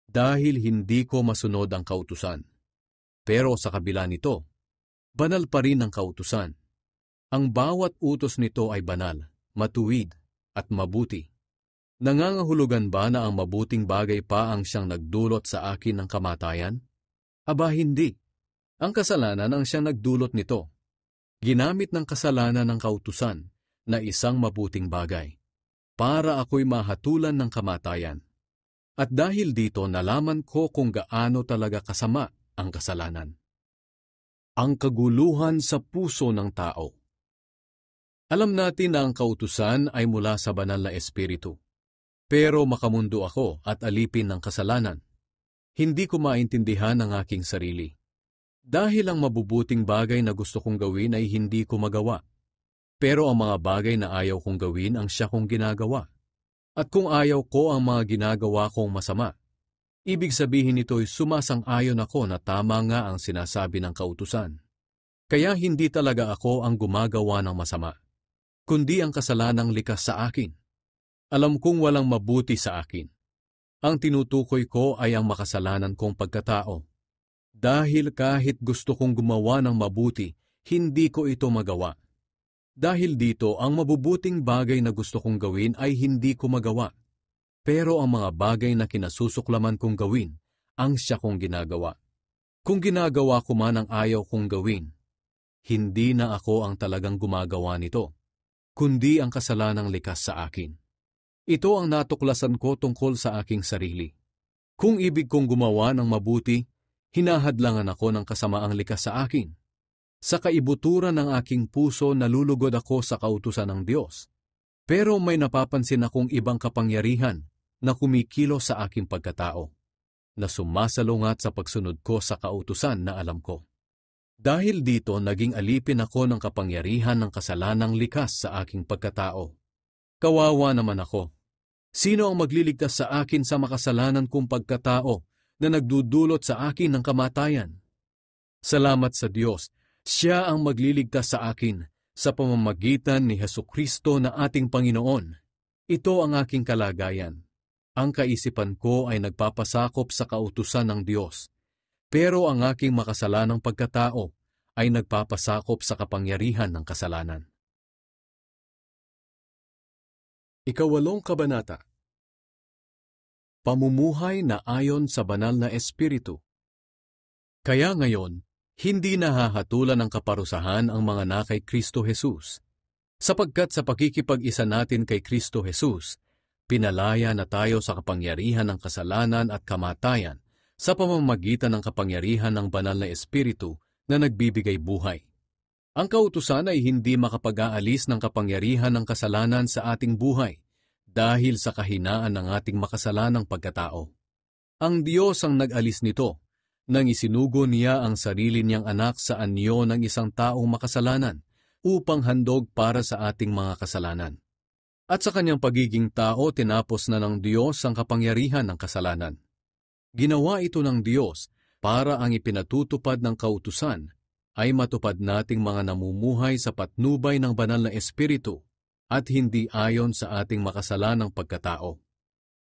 dahil hindi ko masunod ang kautusan. Pero sa kabila nito, banal pa rin ang kautusan. Ang bawat utos nito ay banal, matuwid, at mabuti. Nangangahulugan ba na ang mabuting bagay pa ang siyang nagdulot sa akin ng kamatayan? Aba hindi. Ang kasalanan ang siyang nagdulot nito. Ginamit ng kasalanan ng kautusan na isang mabuting bagay, para ako'y mahatulan ng kamatayan. At dahil dito nalaman ko kung gaano talaga kasama ang kasalanan. Ang kaguluhan sa puso ng tao. Alam natin na ang kautusan ay mula sa banal na espiritu. Pero makamundo ako at alipin ng kasalanan. Hindi ko maintindihan ang aking sarili. Dahil ang mabubuting bagay na gusto kong gawin ay hindi ko magawa. Pero ang mga bagay na ayaw kong gawin ang siya kong ginagawa. At kung ayaw ko ang mga ginagawa kong masama, ibig sabihin nito'y sumasang-ayon ako na tama nga ang sinasabi ng kautusan. Kaya hindi talaga ako ang gumagawa ng masama, kundi ang kasalanang likas sa akin. Alam kong walang mabuti sa akin. Ang tinutukoy ko ay ang makasalanan kong pagkatao. Dahil kahit gusto kong gumawa ng mabuti, hindi ko ito magawa. Dahil dito, ang mabubuting bagay na gusto kong gawin ay hindi ko magawa. Pero ang mga bagay na kinasusuklaman kong gawin, ang siya kong ginagawa. Kung ginagawa ko man ang ayaw kong gawin, hindi na ako ang talagang gumagawa nito, kundi ang kasalanang likas sa akin. Ito ang natuklasan ko tungkol sa aking sarili. Kung ibig kong gumawa ng mabuti, hinahadlangan ako ng kasamaang likas sa akin. Sa kaibuturan ng aking puso nalulugod ako sa kautusan ng Diyos. Pero may napapansin akong ibang kapangyarihan na kumikilo sa aking pagkatao, na sumasalungat sa pagsunod ko sa kautusan na alam ko. Dahil dito naging alipin ako ng kapangyarihan ng kasalanang likas sa aking pagkatao. Kawawa naman ako. Sino ang magliligtas sa akin sa makasalanan kong pagkatao na nagdudulot sa akin ng kamatayan? Salamat sa Diyos, Siya ang magliligtas sa akin sa pamamagitan ni Hesukristo na ating Panginoon. Ito ang aking kalagayan. Ang kaisipan ko ay nagpapasakop sa kautusan ng Diyos, pero ang aking makasalanang pagkatao ay nagpapasakop sa kapangyarihan ng kasalanan. Ikawalong kabanata. Pamumuhay na ayon sa banal na espiritu. Kaya ngayon, hindi nahahatulan ng kaparusahan ang mga na kay Kristo Jesus, sapagkat sa pakikipag-isa natin kay Kristo Jesus, pinalaya na tayo sa kapangyarihan ng kasalanan at kamatayan sa pamamagitan ng kapangyarihan ng banal na espiritu na nagbibigay buhay. Ang kautusan ay hindi makapag-aalis ng kapangyarihan ng kasalanan sa ating buhay dahil sa kahinaan ng ating makasalanang pagkatao. Ang Diyos ang nag-alis nito nang isinugo niya ang sarili niyang anak sa anyo ng isang taong makasalanan upang handog para sa ating mga kasalanan. At sa kanyang pagiging tao, tinapos na ng Diyos ang kapangyarihan ng kasalanan. Ginawa ito ng Diyos para ang ipinatutupad ng kautusan ay matupad nating mga namumuhay sa patnubay ng banal na espiritu at hindi ayon sa ating makasalanang pagkatao.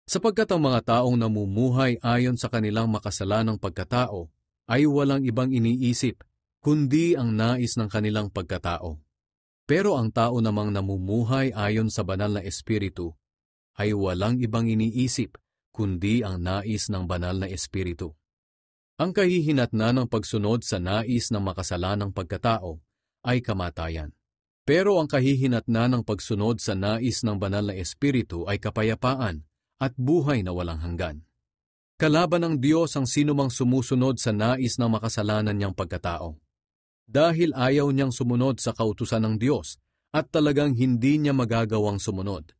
Sapagkat ang mga taong namumuhay ayon sa kanilang makasalanang pagkatao ay walang ibang iniisip kundi ang nais ng kanilang pagkatao. Pero ang tao namang namumuhay ayon sa banal na espiritu ay walang ibang iniisip kundi ang nais ng banal na espiritu. Ang kahihinatnan ng pagsunod sa nais ng makasalanang pagkatao ay kamatayan. Pero ang kahihinatnan ng pagsunod sa nais ng banal na espiritu ay kapayapaan at buhay na walang hanggan. Kalaban ng Diyos ang sinumang sumusunod sa nais ng makasalanan niyang pagkatao. Dahil ayaw niyang sumunod sa kautusan ng Diyos at talagang hindi niya magagawang sumunod.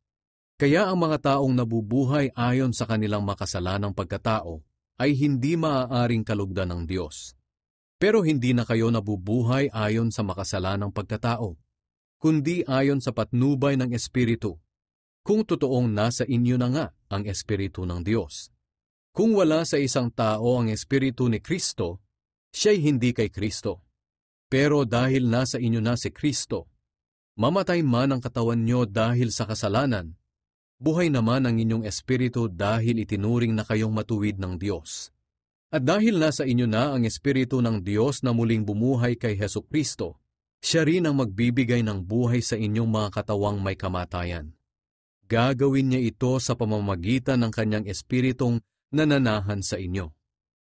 Kaya ang mga taong nabubuhay ayon sa kanilang makasalanang pagkatao ay hindi maaaring kalugdan ng Diyos. Pero hindi na kayo nabubuhay ayon sa makasalanang pagkatao, kundi ayon sa patnubay ng Espiritu, kung totoong nasa inyo na nga ang Espiritu ng Diyos. Kung wala sa isang tao ang Espiritu ni Kristo, siya'y hindi kay Kristo. Pero dahil nasa inyo na si Kristo, mamatay man ang katawan nyo dahil sa kasalanan, buhay naman ang inyong espiritu dahil itinuring na kayong matuwid ng Diyos. At dahil nasa inyo na ang espiritu ng Diyos na muling bumuhay kay Hesukristo, siya rin ang magbibigay ng buhay sa inyong mga katawang may kamatayan. Gagawin niya ito sa pamamagitan ng kanyang espiritong nananahan sa inyo.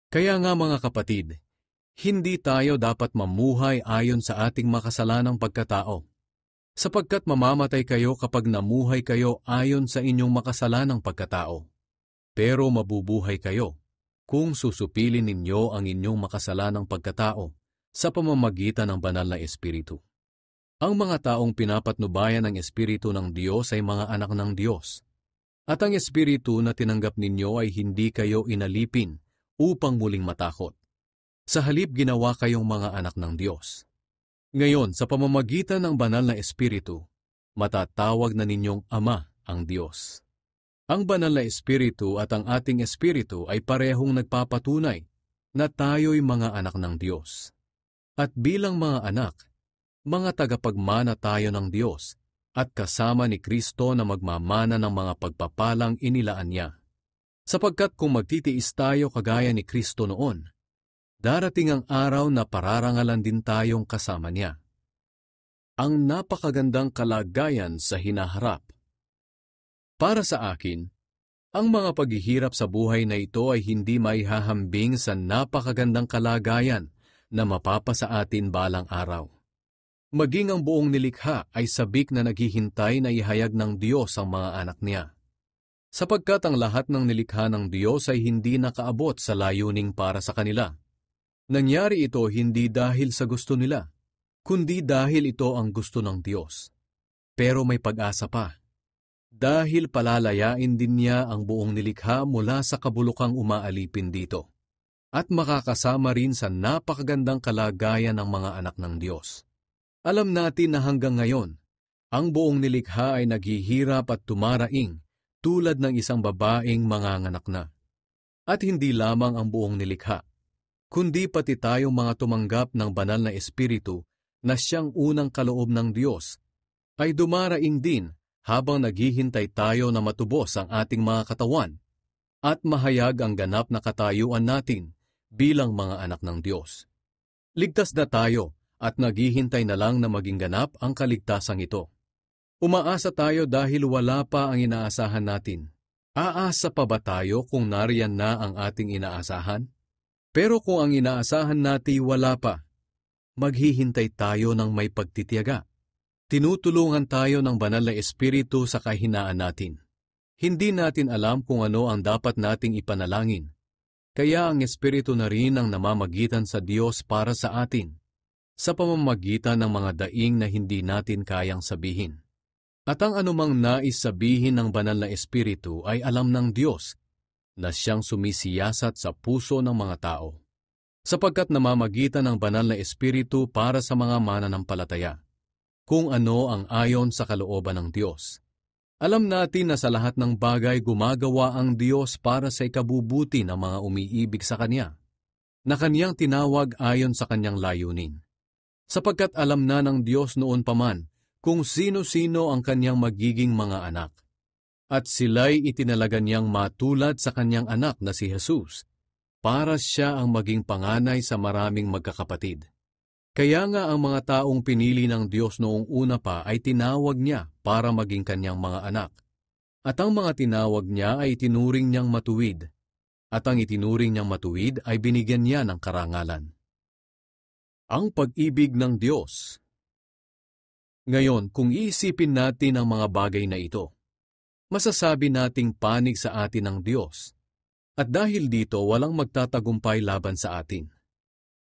Kaya nga mga kapatid, hindi tayo dapat mamuhay ayon sa ating makasalanang pagkatao, sapagkat mamamatay kayo kapag namuhay kayo ayon sa inyong makasalanang pagkatao. Pero mabubuhay kayo kung susupilin ninyo ang inyong makasalanang pagkatao sa pamamagitan ng banal na Espiritu. Ang mga taong pinapatnubayan ng Espiritu ng Diyos ay mga anak ng Diyos. At ang Espiritu na tinanggap ninyo ay hindi kayo inalipin upang muling matakot. Sa halip ginawa kayong mga anak ng Diyos. Ngayon, sa pamamagitan ng banal na Espiritu, matatawag na ninyong Ama ang Diyos. Ang banal na Espiritu at ang ating Espiritu ay parehong nagpapatunay na tayo'y mga anak ng Diyos. At bilang mga anak, mga tagapagmana tayo ng Diyos at kasama ni Kristo na magmamana ng mga pagpapalang inilaan niya. Sapagkat kung magtitiis tayo kagaya ni Kristo noon, darating ang araw na pararangalan din tayong kasama niya. Ang napakagandang kalagayan sa hinaharap. Para sa akin, ang mga paghihirap sa buhay na ito ay hindi maihahambing sa napakagandang kalagayan na mapapasa atin balang araw. Maging ang buong nilikha ay sabik na naghihintay na ihayag ng Diyos ang mga anak niya. Sapagkat ang lahat ng nilikha ng Diyos ay hindi nakaabot sa layuning para sa kanila. Nangyari ito hindi dahil sa gusto nila, kundi dahil ito ang gusto ng Diyos. Pero may pag-asa pa. Dahil palalayain din niya ang buong nilikha mula sa kabulukang umaalipin dito. At makakasama rin sa napakagandang kalagayan ng mga anak ng Diyos. Alam natin na hanggang ngayon, ang buong nilikha ay naghihirap at tumaraing tulad ng isang babaeng manganganak na. At hindi lamang ang buong nilikha, kundi pati tayong mga tumanggap ng banal na Espiritu na siyang unang kaloob ng Diyos, ay dumaraing din habang naghihintay tayo na matubos ang ating mga katawan at mahayag ang ganap na katayuan natin bilang mga anak ng Diyos. Ligtas na tayo at naghihintay na lang na maging ganap ang kaligtasang ito. Umaasa tayo dahil wala pa ang inaasahan natin. Aasa pa ba tayo kung nariyan na ang ating inaasahan? Pero kung ang inaasahan natin wala pa, maghihintay tayo ng may pagtitiyaga. Tinutulungan tayo ng banal na Espiritu sa kahinaan natin. Hindi natin alam kung ano ang dapat nating ipanalangin. Kaya ang Espiritu na rin ang namamagitan sa Diyos para sa atin, sa pamamagitan ng mga daing na hindi natin kayang sabihin. At ang anumang nais sabihin ng banal na Espiritu ay alam ng Diyos na siyang sumisiyasat sa puso ng mga tao, sapagkat namamagitan ng banal na Espiritu para sa mga mananampalataya, kung ano ang ayon sa kalooban ng Diyos. Alam natin na sa lahat ng bagay gumagawa ang Diyos para sa ikabubuti ng mga umiibig sa Kanya, na Kanyang tinawag ayon sa Kanyang layunin. Sapagkat alam na ng Diyos noon pa man kung sino-sino ang Kanyang magiging mga anak. At sila'y itinalaga niyang matulad sa Kanyang anak na si Jesus, para siya ang maging panganay sa maraming magkakapatid. Kaya nga ang mga taong pinili ng Diyos noong una pa ay tinawag niya para maging Kanyang mga anak. At ang mga tinawag niya ay itinuring niyang matuwid. At ang itinuring niyang matuwid ay binigyan niya ng karangalan. Ang pag-ibig ng Diyos. Ngayon, kung iisipin natin ang mga bagay na ito, masasabi nating panig sa atin ng Diyos. At dahil dito, walang magtatagumpay laban sa atin.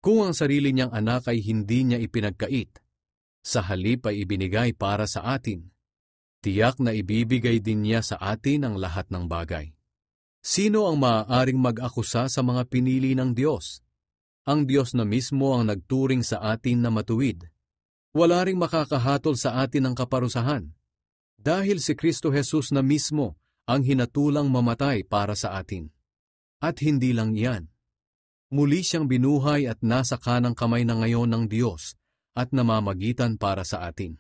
Kung ang sarili niyang anak ay hindi niya ipinagkait, sa halip ay ibinigay para sa atin, tiyak na ibibigay din niya sa atin ang lahat ng bagay. Sino ang maaaring mag-akusa sa mga pinili ng Diyos? Ang Diyos na mismo ang nagturing sa atin na matuwid. Wala ring makakahatol sa atin ng kaparusahan, dahil si Kristo Jesus na mismo ang hinatulang mamatay para sa atin. At hindi lang iyan. Muli siyang binuhay at nasa kanang kamay na ngayon ng Diyos at namamagitan para sa atin.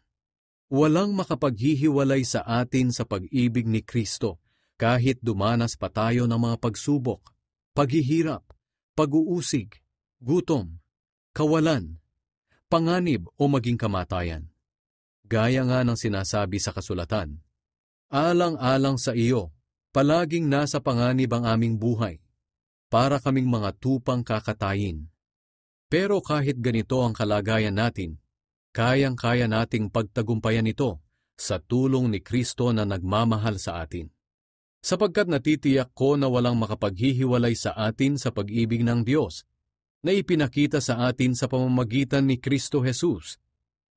Walang makapaghihiwalay sa atin sa pag-ibig ni Kristo kahit dumanas pa tayo ng mga pagsubok, paghihirap, pag-uusig, gutom, kawalan, panganib o maging kamatayan. Gaya nga ng sinasabi sa kasulatan, alang-alang sa iyo, palaging nasa panganib ang aming buhay, para kaming mga tupang kakatayin. Pero kahit ganito ang kalagayan natin, kayang-kaya nating pagtagumpayan ito sa tulong ni Kristo na nagmamahal sa atin. Sapagkat natitiyak ko na walang makapaghihiwalay sa atin sa pag-ibig ng Diyos, na ipinakita sa atin sa pamamagitan ni Kristo Jesus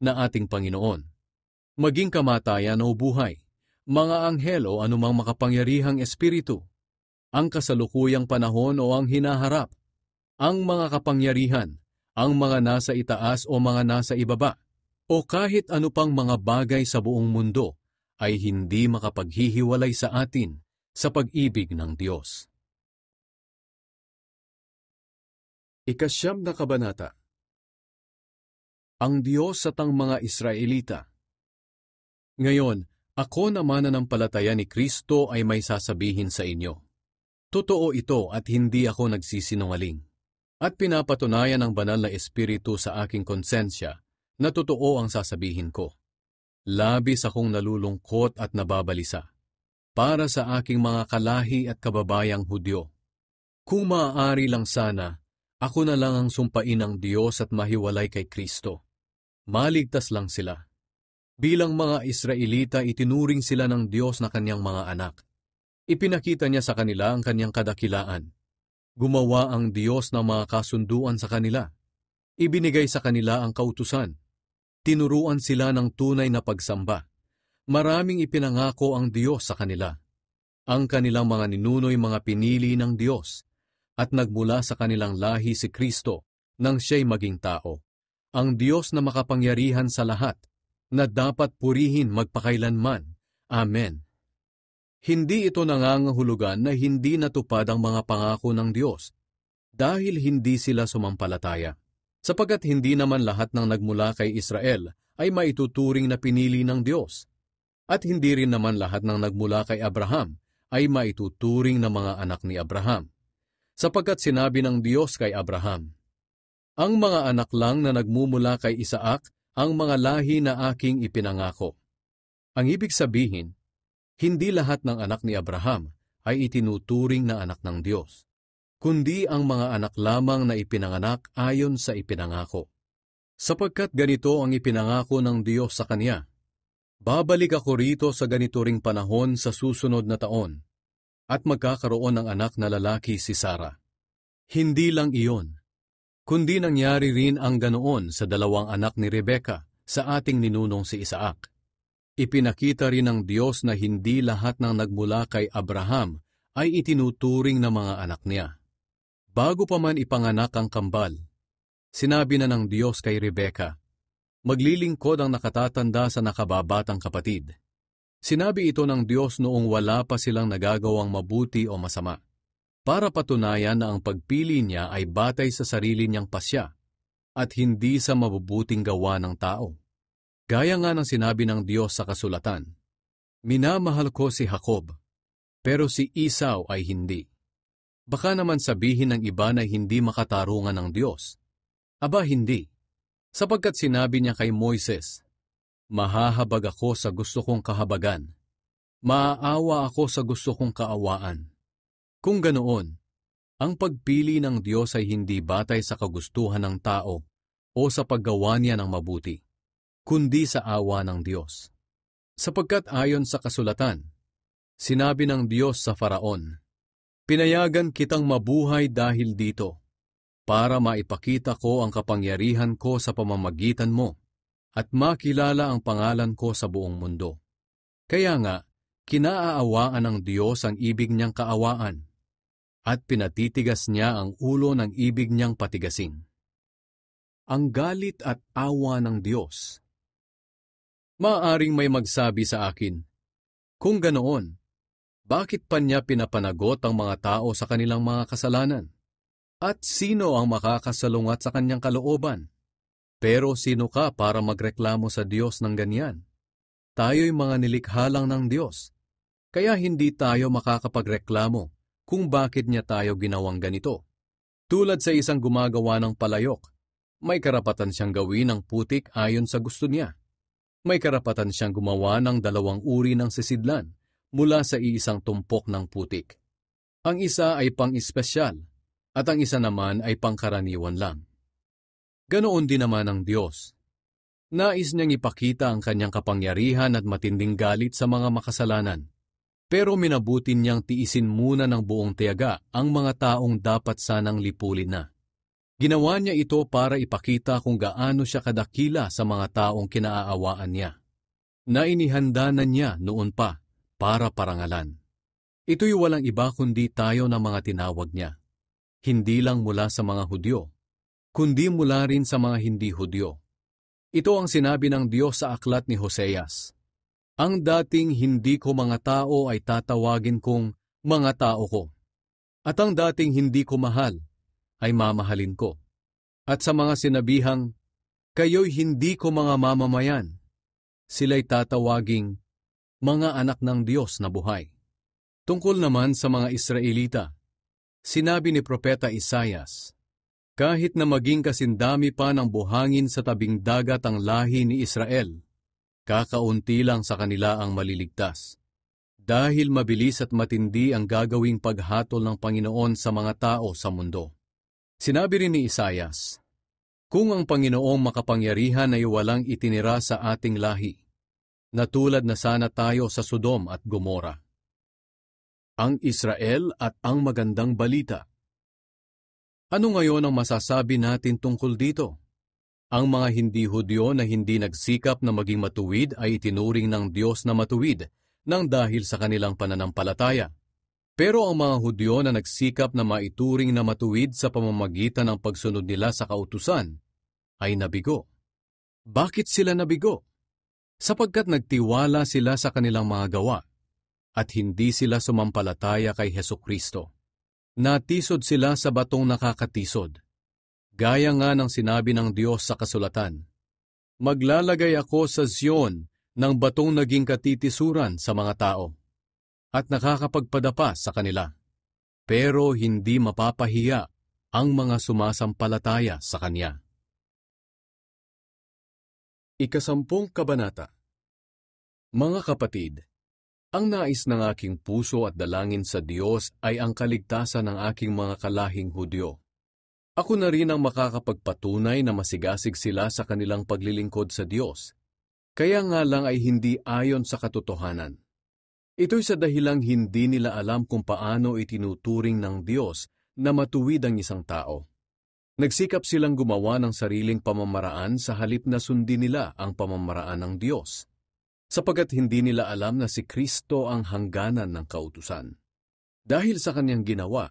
na ating Panginoon. Maging kamatayan o buhay, mga anghel o anumang makapangyarihang espiritu, ang kasalukuyang panahon o ang hinaharap, ang mga kapangyarihan, ang mga nasa itaas o mga nasa ibaba, o kahit ano pang mga bagay sa buong mundo, ay hindi makapaghihiwalay sa atin sa pag-ibig ng Diyos. Ikasyam na kabanata. Ang Diyos at ang mga Israelita. Ngayon, ako na mananampalataya ni Kristo ay may sasabihin sa inyo. Totoo ito at hindi ako nagsisinungaling. At pinapatunayan ng banal na Espiritu sa aking konsensya na totoo ang sasabihin ko. Labis akong nalulungkot at nababalisa para sa aking mga kalahi at kababayang Hudyo. Kung maaari lang sana, ako na lang ang sumpain ng Diyos at mahiwalay kay Kristo. Maligtas lang sila. Bilang mga Israelita, itinuring sila ng Diyos na kanyang mga anak. Ipinakita niya sa kanila ang kanyang kadakilaan. Gumawa ang Diyos ng mga kasunduan sa kanila. Ibinigay sa kanila ang kautusan. Tinuruan sila ng tunay na pagsamba. Maraming ipinangako ang Diyos sa kanila. Ang kanilang mga ninuno'y mga pinili ng Diyos. At nagmula sa kanilang lahi si Kristo nang siya'y maging tao. Ang Diyos na makapangyarihan sa lahat, na dapat purihin magpakailanman. Amen. Hindi ito nangangahulugan na hindi natupad ang mga pangako ng Diyos dahil hindi sila sumampalataya. Sapagkat hindi naman lahat ng nagmula kay Israel ay maituturing na pinili ng Diyos. At hindi rin naman lahat ng nagmula kay Abraham ay maituturing na mga anak ni Abraham. Sapagkat sinabi ng Diyos kay Abraham, ang mga anak lang na nagmumula kay Isaac ang mga lahi na aking ipinangako. Ang ibig sabihin, hindi lahat ng anak ni Abraham ay itinuturing na anak ng Diyos, kundi ang mga anak lamang na ipinanganak ayon sa ipinangako. Sapagkat ganito ang ipinangako ng Diyos sa kanya, babalik ako rito sa ganito ring panahon sa susunod na taon, at magkakaroon ng anak na lalaki si Sarah. Hindi lang iyon, kundi nangyari rin ang ganoon sa dalawang anak ni Rebecca sa ating ninunong si Isaac. Ipinakita rin ng Diyos na hindi lahat ng nagmula kay Abraham ay itinuturing na mga anak niya. Bago pa man ipanganak ang kambal, sinabi na ng Diyos kay Rebecca, maglilingkod ang nakatatanda sa nakababatang kapatid. Sinabi ito ng Diyos noong wala pa silang nagagawang mabuti o masama, para patunayan na ang pagpili niya ay batay sa sarili niyang pasya at hindi sa mabubuting gawa ng tao. Gaya nga ng sinabi ng Diyos sa kasulatan, minamahal ko si Jacob, pero si Esau ay hindi. Baka naman sabihin ng iba na hindi makatarungan ng Diyos. Aba hindi, sapagkat sinabi niya kay Moises, mahahabag ako sa gusto kong kahabagan. Maaawa ako sa gusto kong kaawaan. Kung ganoon, ang pagpili ng Diyos ay hindi batay sa kagustuhan ng tao o sa paggawa niya ng mabuti, kundi sa awa ng Diyos. Sapagkat ayon sa kasulatan, sinabi ng Diyos sa Faraon, pinayagan kitang mabuhay dahil dito, para maipakita ko ang kapangyarihan ko sa pamamagitan mo, at makilala ang pangalan ko sa buong mundo. Kaya nga, kinaaawaan ng Diyos ang ibig niyang kaawaan, at pinatitigas niya ang ulo ng ibig niyang patigasin. Ang galit at awa ng Diyos. Maaaring may magsabi sa akin, kung ganoon, bakit pa niya pinapanagot ang mga tao sa kanilang mga kasalanan? At sino ang makakasalungat sa kanyang kalooban? Pero sino ka para magreklamo sa Diyos ng ganyan? Tayo'y mga nilikha lang ng Diyos, kaya hindi tayo makakapagreklamo kung bakit niya tayo ginawang ganito. Tulad sa isang gumagawa ng palayok, may karapatan siyang gawin ang putik ayon sa gusto niya. May karapatan siyang gumawa ng dalawang uri ng sisidlan mula sa iisang tumpok ng putik. Ang isa ay pang-espesyal at ang isa naman ay pangkaraniwan lang. Ganoon din naman ang Diyos. Nais niyang ipakita ang kanyang kapangyarihan at matinding galit sa mga makasalanan, pero minabuti niyang tiisin muna ng buong tiyaga ang mga taong dapat sanang lipulin na. Ginawa niya ito para ipakita kung gaano siya kadakila sa mga taong kinaaawaan niya, na inihanda na niya noon pa para parangalan. Ito'y walang iba kundi tayo ng mga tinawag niya, hindi lang mula sa mga Hudyo, kundi mula rin sa mga hindi Hudyo. Ito ang sinabi ng Diyos sa aklat ni Hoseas. Ang dating hindi ko mga tao ay tatawagin kong mga tao ko. At ang dating hindi ko mahal ay mamahalin ko. At sa mga sinabihang, kayo'y hindi ko mga mamamayan, sila'y tatawaging mga anak ng Diyos na buhay. Tungkol naman sa mga Israelita, sinabi ni Propeta Isaias, kahit na maging kasindami pa ng buhangin sa tabing dagat ang lahi ni Israel, kakaunti lang sa kanila ang maliligtas. Dahil mabilis at matindi ang gagawing paghatol ng Panginoon sa mga tao sa mundo. Sinabi rin ni Isaias, kung ang Panginoong makapangyarihan ay walang itinira sa ating lahi, na tulad na sana tayo sa Sodom at Gomora. Ang Israel at ang magandang balita. Ano ngayon ang masasabi natin tungkol dito? Ang mga hindi Hudyo na hindi nagsikap na maging matuwid ay itinuring ng Diyos na matuwid nang dahil sa kanilang pananampalataya. Pero ang mga Hudyo na nagsikap na maituring na matuwid sa pamamagitan ng pagsunod nila sa kautusan ay nabigo. Bakit sila nabigo? Sapagkat nagtiwala sila sa kanilang mga gawa at hindi sila sumampalataya kay Hesukristo. Natisod sila sa batong nakakatisod. Gaya nga ng sinabi ng Diyos sa kasulatan, maglalagay ako sa Zion ng batong naging katitisuran sa mga tao at nakakapagpadapa sa kanila. Pero hindi mapapahiya ang mga sumasampalataya sa Kanya. Ikasampung Kabanata. Mga kapatid, ang nais ng aking puso at dalangin sa Diyos ay ang kaligtasan ng aking mga kalahing Hudyo. Ako na rin ang makakapagpatunay na masigasig sila sa kanilang paglilingkod sa Diyos. Kaya nga lang ay hindi ayon sa katotohanan. Ito'y sa dahilang hindi nila alam kung paano itinuturing ng Diyos na matuwid ang isang tao. Nagsikap silang gumawa ng sariling pamamaraan sa halip na sundin nila ang pamamaraan ng Diyos, sapagkat hindi nila alam na si Kristo ang hangganan ng kautusan. Dahil sa kanyang ginawa,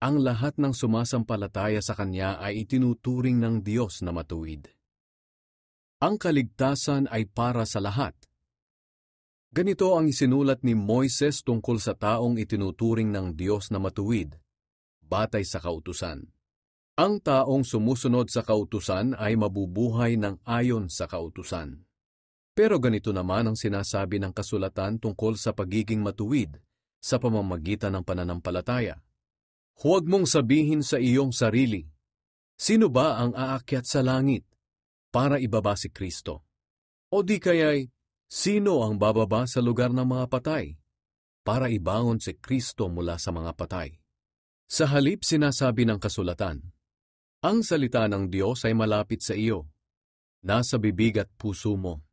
ang lahat ng sumasampalataya sa Kanya ay itinuturing ng Diyos na matuwid. Ang kaligtasan ay para sa lahat. Ganito ang isinulat ni Moises tungkol sa taong itinuturing ng Diyos na matuwid, batay sa kautusan. Ang taong sumusunod sa kautusan ay mabubuhay ng ayon sa kautusan. Pero ganito naman ang sinasabi ng kasulatan tungkol sa pagiging matuwid sa pamamagitan ng pananampalataya. Huwag mong sabihin sa iyong sarili, sino ba ang aakyat sa langit para ibaba si Kristo? O di kaya'y, sino ang bababa sa lugar ng mga patay para ibangon si Kristo mula sa mga patay? Sa halip sinasabi ng kasulatan, ang salita ng Diyos ay malapit sa iyo, nasa bibig at puso mo.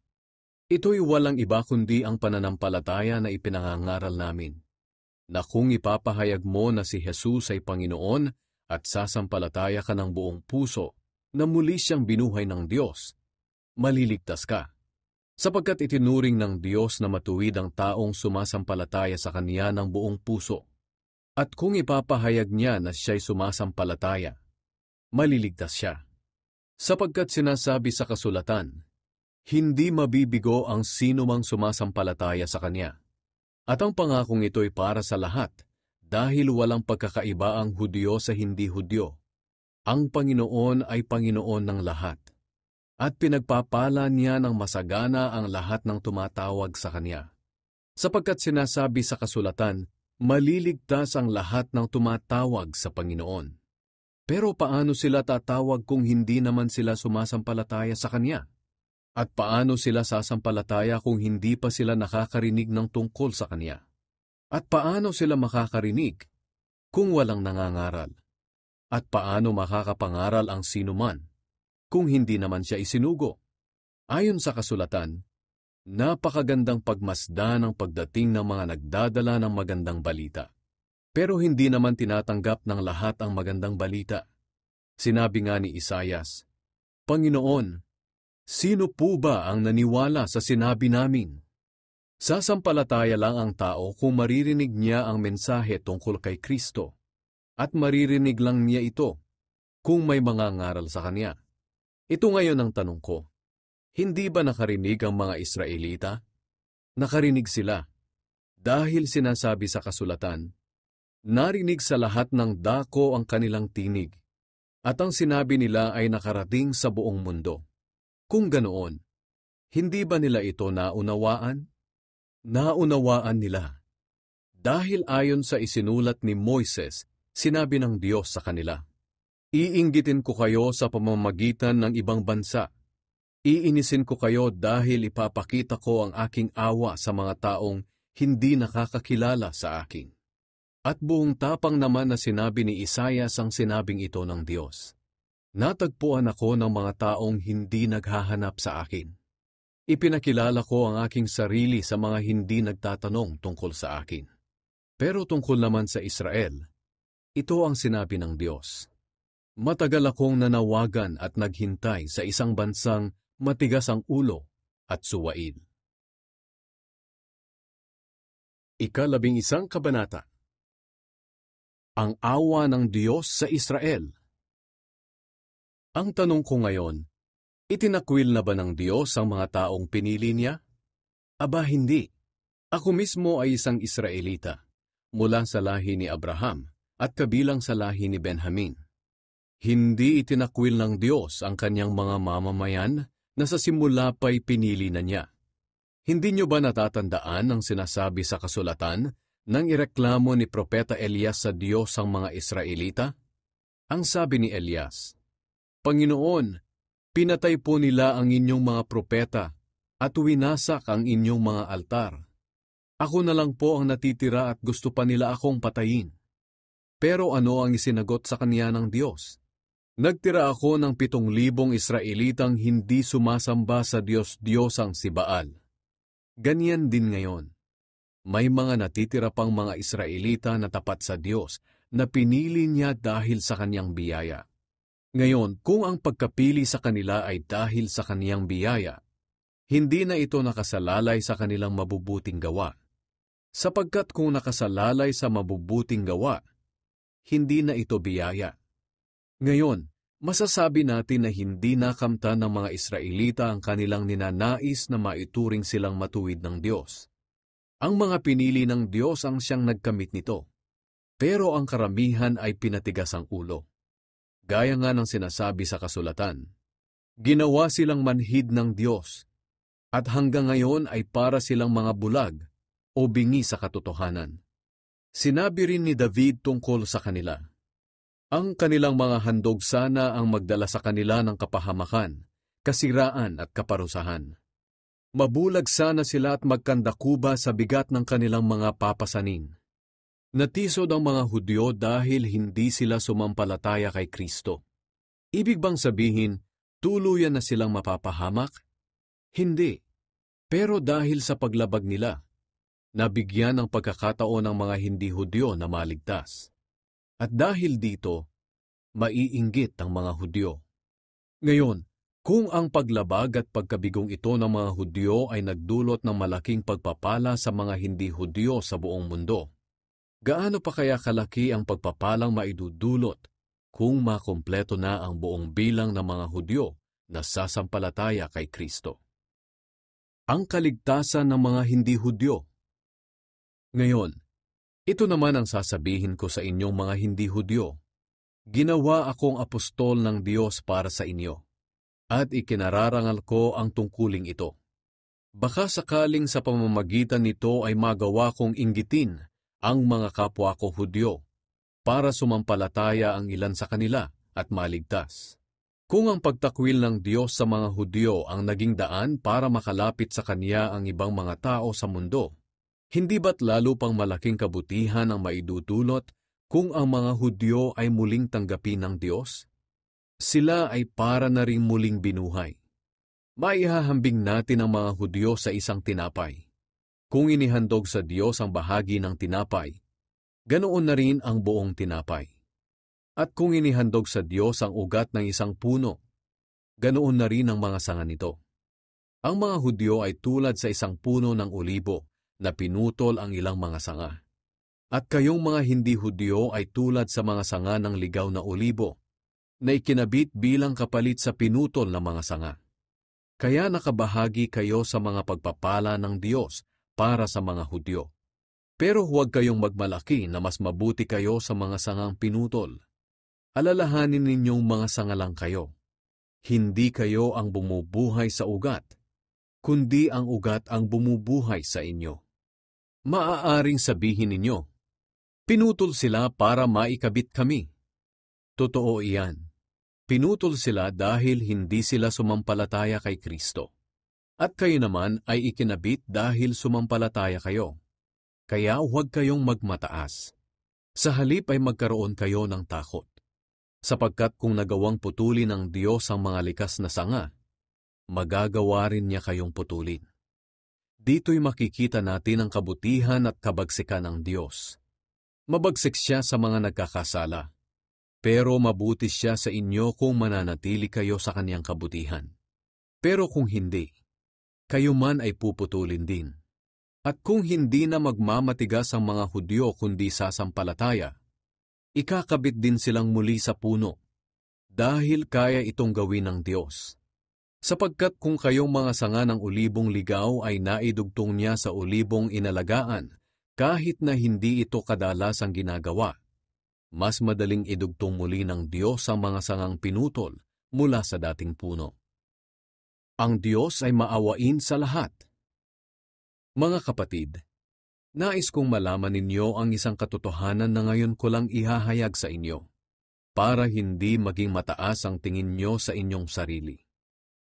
Ito'y walang iba kundi ang pananampalataya na ipinangangaral namin, na kung ipapahayag mo na si Jesus ay Panginoon at sasampalataya ka ng buong puso na muli siyang binuhay ng Diyos, maliligtas ka. Sapagkat itinuring ng Diyos na matuwid ang taong sumasampalataya sa Kanya ng buong puso. At kung ipapahayag niya na siya'y sumasampalataya, maliligtas siya. Sapagkat sinasabi sa kasulatan, hindi mabibigo ang sino mang sumasampalataya sa Kanya. At ang pangakong ito'y para sa lahat, dahil walang pagkakaiba ang Hudyo sa hindi Hudyo. Ang Panginoon ay Panginoon ng lahat, at pinagpapala niya ng masagana ang lahat ng tumatawag sa Kanya. Sapagkat sinasabi sa kasulatan, maliligtas ang lahat ng tumatawag sa Panginoon. Pero paano sila tatawag kung hindi naman sila sumasampalataya sa Kanya? At paano sila sasampalataya kung hindi pa sila nakakarinig ng tungkol sa Kanya? At paano sila makakarinig kung walang nangangaral? At paano makakapangaral ang sinuman kung hindi naman siya isinugo? Ayon sa kasulatan, napakagandang pagmasdan ang pagdating ng mga nagdadala ng magandang balita. Pero hindi naman tinatanggap ng lahat ang magandang balita. Sinabi nga ni Isayas, Panginoon, sino po ba ang naniwala sa sinabi namin? Sasampalataya lang ang tao kung maririnig niya ang mensahe tungkol kay Kristo, at maririnig lang niya ito kung may mga ngaral sa kanya. Ito ngayon ang tanong ko, hindi ba nakarinig ang mga Israelita? Nakarinig sila, dahil sinasabi sa kasulatan, narinig sa lahat ng dako ang kanilang tinig, at ang sinabi nila ay nakarating sa buong mundo. Kung ganoon, hindi ba nila ito naunawaan? Naunawaan nila. Dahil ayon sa isinulat ni Moises, sinabi ng Diyos sa kanila, Iinggitin ko kayo sa pamamagitan ng ibang bansa. Iinisin ko kayo dahil ipapakita ko ang aking awa sa mga taong hindi nakakakilala sa akin. At buong tapang naman na sinabi ni Isayas ang sinabing ito ng Diyos. Natagpuan ako ng mga taong hindi naghahanap sa akin. Ipinakilala ko ang aking sarili sa mga hindi nagtatanong tungkol sa akin. Pero tungkol naman sa Israel, ito ang sinabi ng Diyos. Matagal akong nanawagan at naghintay sa isang bansang matigas ang ulo at suwaid. 11 Kabanata. Ang awa ng Diyos sa Israel. Ang tanong ko ngayon, itinakwil na ba ng Diyos ang mga taong pinili niya? Aba hindi. Ako mismo ay isang Israelita, mula sa lahi ni Abraham at kabilang sa lahi ni Benjamin. Hindi itinakwil ng Diyos ang kanyang mga mamamayan na sa simula pa'y pinili na niya. Hindi niyo ba natatandaan ang sinasabi sa kasulatan nang ireklamo ni Propeta Elias sa Diyos ang mga Israelita? Ang sabi ni Elias, Panginoon, pinatay po nila ang inyong mga propeta at winasak ang inyong mga altar. Ako na lang po ang natitira at gusto pa nila akong patayin. Pero ano ang isinagot sa kanya ng Diyos? Nagtira ako ng 7,000 Israelitang hindi sumasamba sa Diyos-Diyosang si Baal. Ganyan din ngayon. May mga natitira pang mga Israelita na tapat sa Diyos na pinili niya dahil sa kanyang biyaya. Ngayon, kung ang pagkapili sa kanila ay dahil sa kaniyang biyaya, hindi na ito nakasalalay sa kanilang mabubuting gawa. Sapagkat kung nakasalalay sa mabubuting gawa, hindi na ito biyaya. Ngayon, masasabi natin na hindi nakamtan ng mga Israelita ang kanilang ninanais na maituring silang matuwid ng Diyos. Ang mga pinili ng Diyos ang siyang nagkamit nito, pero ang karamihan ay pinatigas ang ulo. Gaya nga ng sinasabi sa kasulatan, ginawa silang manhid ng Diyos, at hanggang ngayon ay para silang mga bulag o bingi sa katotohanan. Sinabi rin ni David tungkol sa kanila, ang kanilang mga handog sana ang magdala sa kanila ng kapahamakan, kasiraan at kaparusahan. Mabulag sana sila at magkandakuba sa bigat ng kanilang mga papasanin. Natisod ang mga Hudyo dahil hindi sila sumampalataya kay Kristo. Ibig bang sabihin, tuluyan na silang mapapahamak? Hindi. Pero dahil sa paglabag nila, nabigyan ng pagkakataon ng mga hindi Hudyo na maligtas. At dahil dito, maiinggit ang mga Hudyo. Ngayon, kung ang paglabag at pagkabigong ito ng mga Hudyo ay nagdulot ng malaking pagpapala sa mga hindi Hudyo sa buong mundo, gaano pa kaya kalaki ang pagpapalang maidudulot kung makumpleto na ang buong bilang ng mga Hudyo na sasampalataya kay Kristo? Ang kaligtasan ng mga hindi Hudyo. Ngayon, ito naman ang sasabihin ko sa inyong mga hindi Hudyo. Ginawa akong apostol ng Diyos para sa inyo, at ikinararangal ko ang tungkuling ito. Baka sakaling sa pamamagitan nito ay magawa kong inggitin ang mga kapwa ko Hudyo para sumampalataya ang ilan sa kanila at maligtas. Kung ang pagtakwil ng Diyos sa mga Hudyo ang naging daan para makalapit sa Kanya ang ibang mga tao sa mundo, hindi ba't lalo pang malaking kabutihan ang maidudulot kung ang mga Hudyo ay muling tanggapin ng Diyos? Sila ay para na ring muling binuhay. Maihahambing natin ang mga Hudyo sa isang tinapay. Kung inihandog sa Diyos ang bahagi ng tinapay, ganoon na rin ang buong tinapay. At kung inihandog sa Diyos ang ugat ng isang puno, ganoon na rin ang mga sanga nito. Ang mga Hudyo ay tulad sa isang puno ng olibo na pinutol ang ilang mga sanga. At kayong mga hindi Hudyo ay tulad sa mga sanga ng ligaw na olibo na ikinabit bilang kapalit sa pinutol na mga sanga. Kaya nakabahagi kayo sa mga pagpapala ng Diyos para sa mga Hudyo. Pero huwag kayong magmalaki na mas mabuti kayo sa mga sangang pinutol. Alalahanin ninyong mga sanga lang kayo. Hindi kayo ang bumubuhay sa ugat, kundi ang ugat ang bumubuhay sa inyo. Maaaring sabihin ninyo, pinutol sila para maikabit kami. Totoo iyan. Pinutol sila dahil hindi sila sumampalataya kay Kristo. At kayo naman ay ikinabit dahil sumampalataya kayo. Kaya huwag kayong magmataas. Sa halip ay magkaroon kayo ng takot. Sapagkat kung nagawang putulin ng Diyos ang mga likas na sanga, magagawa rin niya kayong putulin. Dito'y makikita natin ang kabutihan at kabagsikan ng Diyos. Mabagsik siya sa mga nagkakasala, pero mabuti siya sa inyo kung mananatili kayo sa kaniyang kabutihan. Pero kung hindi, kayo man ay puputulin din. At kung hindi na magmamatigas ang mga Hudyo kundi sasampalataya, ikakabit din silang muli sa puno, dahil kaya itong gawin ng Diyos. Sapagkat kung kayong mga sanga ng olibong ligaw ay naidugtong niya sa olibong inalagaan, kahit na hindi ito kadalas ang ginagawa, mas madaling idugtong muli ng Diyos ang mga sangang pinutol mula sa dating puno. Ang Diyos ay maawain sa lahat. Mga kapatid, nais kong malaman ninyo ang isang katotohanan na ngayon ko lang ihahayag sa inyo, para hindi maging mataas ang tingin nyo sa inyong sarili.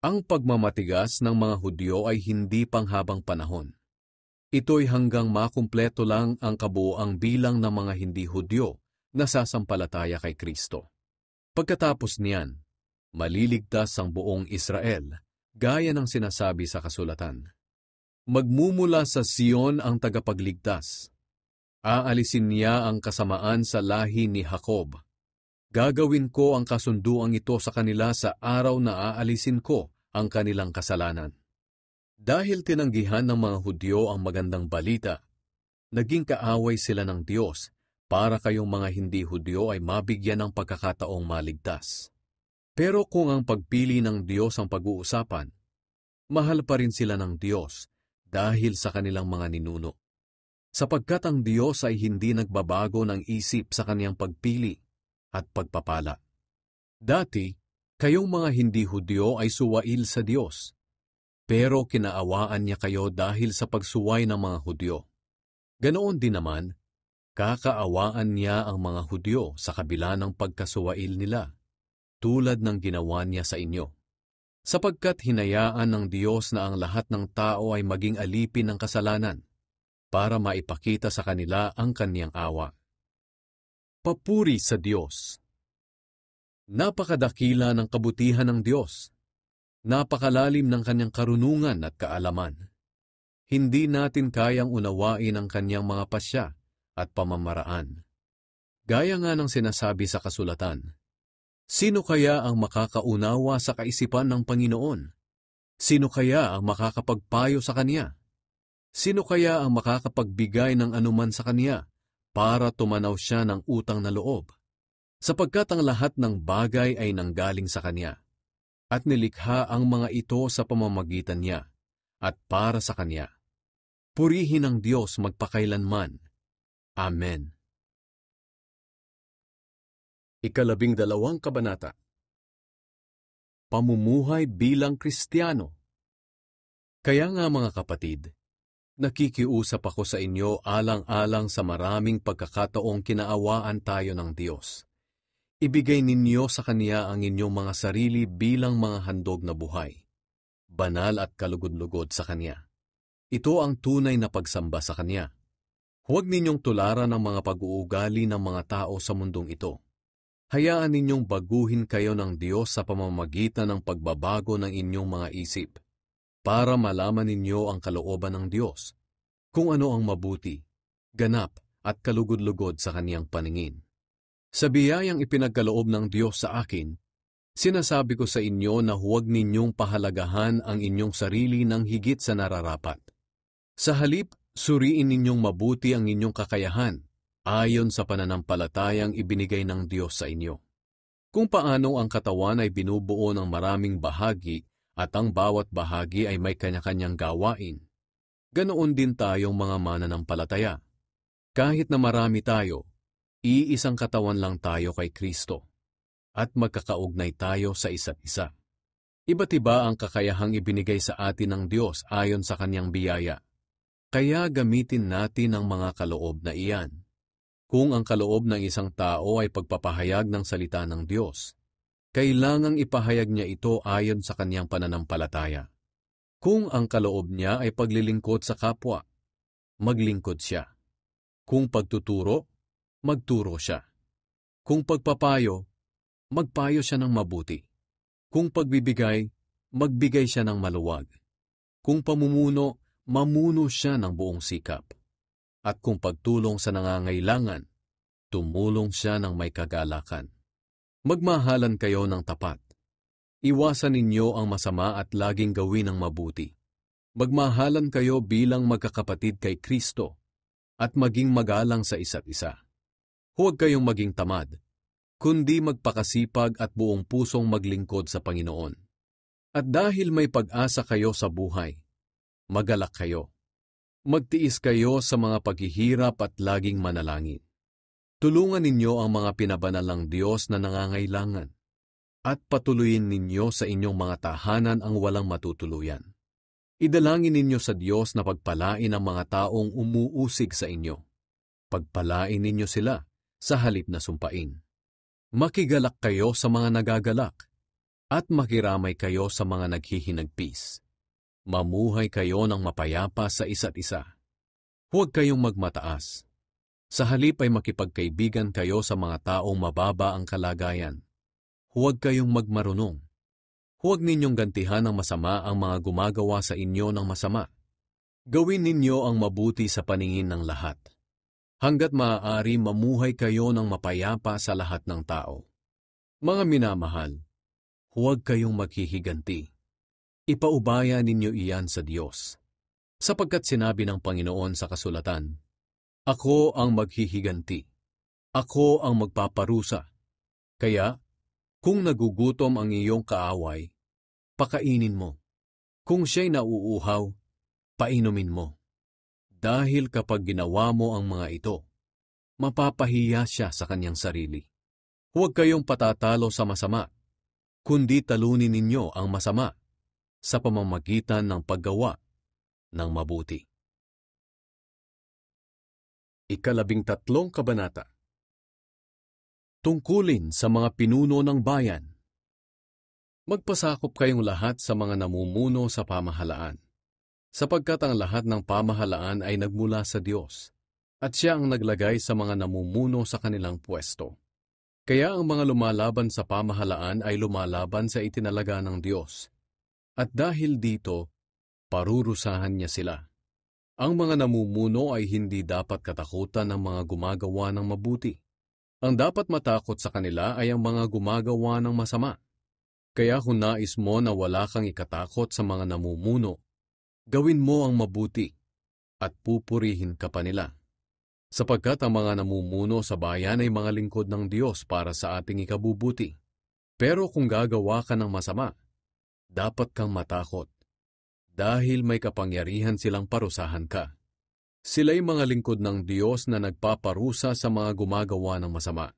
Ang pagmamatigas ng mga Hudyo ay hindi panghabang panahon. Ito'y hanggang makumpleto lang ang kabuoang bilang ng mga hindi Hudyo na sasampalataya kay Kristo. Pagkatapos niyan, maliligtas ang buong Israel, gaya ng sinasabi sa kasulatan. Magmumula sa Sion ang tagapagligtas. Aalisin niya ang kasamaan sa lahi ni Jacob. Gagawin ko ang kasunduang ito sa kanila sa araw na aalisin ko ang kanilang kasalanan. Dahil tinanggihan ng mga Hudyo ang magandang balita, naging kaaway sila ng Diyos para kayong mga hindi Hudyo ay mabigyan ng pagkakataong maligtas. Pero kung ang pagpili ng Diyos ang pag-uusapan, mahal pa rin sila ng Diyos dahil sa kanilang mga ninuno. Sapagkat ang Diyos ay hindi nagbabago ng isip sa kaniyang pagpili at pagpapala. Dati, kayong mga hindi Hudyo ay suwail sa Diyos, pero kinaawaan niya kayo dahil sa pagsuway ng mga Hudyo. Ganoon din naman, kakaawaan niya ang mga Hudyo sa kabila ng pagkasuwail nila, tulad ng ginawa niya sa inyo. Sapagkat hinayaan ng Diyos na ang lahat ng tao ay maging alipin ng kasalanan, para maipakita sa kanila ang kaniyang awa. Papuri sa Diyos. Napakadakila ng kabutihan ng Diyos. Napakalalim ng kaniyang karunungan at kaalaman. Hindi natin kayang unawain ang kaniyang mga pasya at pamamaraan. Gaya nga ng sinasabi sa kasulatan, sino kaya ang makakaunawa sa kaisipan ng Panginoon? Sino kaya ang makakapagpayo sa Kaniya? Sino kaya ang makakapagbigay ng anuman sa Kaniya para tumanaw siya ng utang na loob? Sapagkat ang lahat ng bagay ay nanggaling sa Kaniya, at nilikha ang mga ito sa pamamagitan niya, at para sa Kaniya. Purihin ang Diyos magpakailanman. Amen. 12 kabanata. Pamumuhay bilang Kristiyano. Kaya nga mga kapatid, nakikiusap ako sa inyo alang-alang sa maraming pagkakataong kinaawaan tayo ng Diyos. Ibigay ninyo sa Kaniya ang inyong mga sarili bilang mga handog na buhay, banal at kalugod-lugod sa Kaniya. Ito ang tunay na pagsamba sa Kaniya. Huwag ninyong tularan ang mga pag-uugali ng mga tao sa mundong ito. Hayaan ninyong baguhin kayo ng Diyos sa pamamagitan ng pagbabago ng inyong mga isip, para malaman ninyo ang kalooban ng Diyos, kung ano ang mabuti, ganap at kalugod-lugod sa Kaniyang paningin. Sa biyayang ipinagkaloob ng Diyos sa akin, sinasabi ko sa inyo na huwag ninyong pahalagahan ang inyong sarili ng higit sa nararapat. Sa halip, suriin ninyong mabuti ang inyong kakayahan, ayon sa pananampalatayang ibinigay ng Diyos sa inyo. Kung paano ang katawan ay binubuo ng maraming bahagi at ang bawat bahagi ay may kanya-kanyang gawain, ganoon din tayong mga mananampalataya. Kahit na marami tayo, iisang katawan lang tayo kay Kristo, at magkakaugnay tayo sa isa't isa. Iba't iba ang kakayahang ibinigay sa atin ng Diyos ayon sa Kanyang biyaya. Kaya gamitin natin ang mga kaloob na iyan. Kung ang kaloob ng isang tao ay pagpapahayag ng salita ng Diyos, kailangang ipahayag niya ito ayon sa kanyang pananampalataya. Kung ang kaloob niya ay paglilingkod sa kapwa, maglingkod siya. Kung pagtuturo, magturo siya. Kung pagpapayo, magpayo siya ng mabuti. Kung pagbibigay, magbigay siya ng maluwag. Kung pamumuno, mamuno siya ng buong sikap. At kung pagtulong sa nangangailangan, tumulong siya ng may kagalakan. Magmahalan kayo ng tapat. Iwasan ninyo ang masama at laging gawin ang mabuti. Magmahalan kayo bilang magkakapatid kay Kristo at maging magalang sa isa't isa. Huwag kayong maging tamad, kundi magpakasipag at buong pusong maglingkod sa Panginoon. At dahil may pag-asa kayo sa buhay, magalak kayo. Magtiis kayo sa mga paghihirap at laging manalangin. Tulungan ninyo ang mga pinabanal ng Diyos na nangangailangan at patuloyin ninyo sa inyong mga tahanan ang walang matutuluyan. Idalangin ninyo sa Diyos na pagpalain ang mga taong umuusig sa inyo. Pagpalain ninyo sila sa halip na sumpain. Makigalak kayo sa mga nagagalak at makiramay kayo sa mga naghihinagpis. Mamuhay kayo ng mapayapa sa isa't isa. Huwag kayong magmataas. Sa halip ay makipagkaibigan kayo sa mga taong mababa ang kalagayan. Huwag kayong magmarunong. Huwag ninyong gantihan ng masama ang mga gumagawa sa inyo ng masama. Gawin ninyo ang mabuti sa paningin ng lahat. Hanggat maaari mamuhay kayo ng mapayapa sa lahat ng tao. Mga minamahal, huwag kayong maghihiganti. Ipaubaya ninyo iyan sa Diyos. Sapagkat sinabi ng Panginoon sa kasulatan, "Ako ang maghihiganti. Ako ang magpaparusa." Kaya, kung nagugutom ang iyong kaaway, pakainin mo. Kung siya'y nauuhaw, painumin mo. Dahil kapag ginawa mo ang mga ito, mapapahiya siya sa kanyang sarili. Huwag kayong patatalo sa masama, kundi talunin ninyo ang masama sa pamamagitan ng paggawa ng mabuti. 13 Kabanata. Tungkulin sa mga pinuno ng bayan. Magpasakop kayong lahat sa mga namumuno sa pamahalaan, sapagkat ang lahat ng pamahalaan ay nagmula sa Diyos, at siya ang naglagay sa mga namumuno sa kanilang pwesto. Kaya ang mga lumalaban sa pamahalaan ay lumalaban sa itinalaga ng Diyos. At dahil dito, parurusahan niya sila. Ang mga namumuno ay hindi dapat katakutan ng mga gumagawa ng mabuti. Ang dapat matakot sa kanila ay ang mga gumagawa ng masama. Kaya kung nais mo na wala kang ikatakot sa mga namumuno, gawin mo ang mabuti at pupurihin ka pa nila. Sapagkat ang mga namumuno sa bayan ay mga lingkod ng Diyos para sa ating ikabubuti. Pero kung gagawa ka ng masama, dapat kang matakot, dahil may kapangyarihan silang parusahan ka. Sila'y mga lingkod ng Diyos na nagpaparusa sa mga gumagawa ng masama.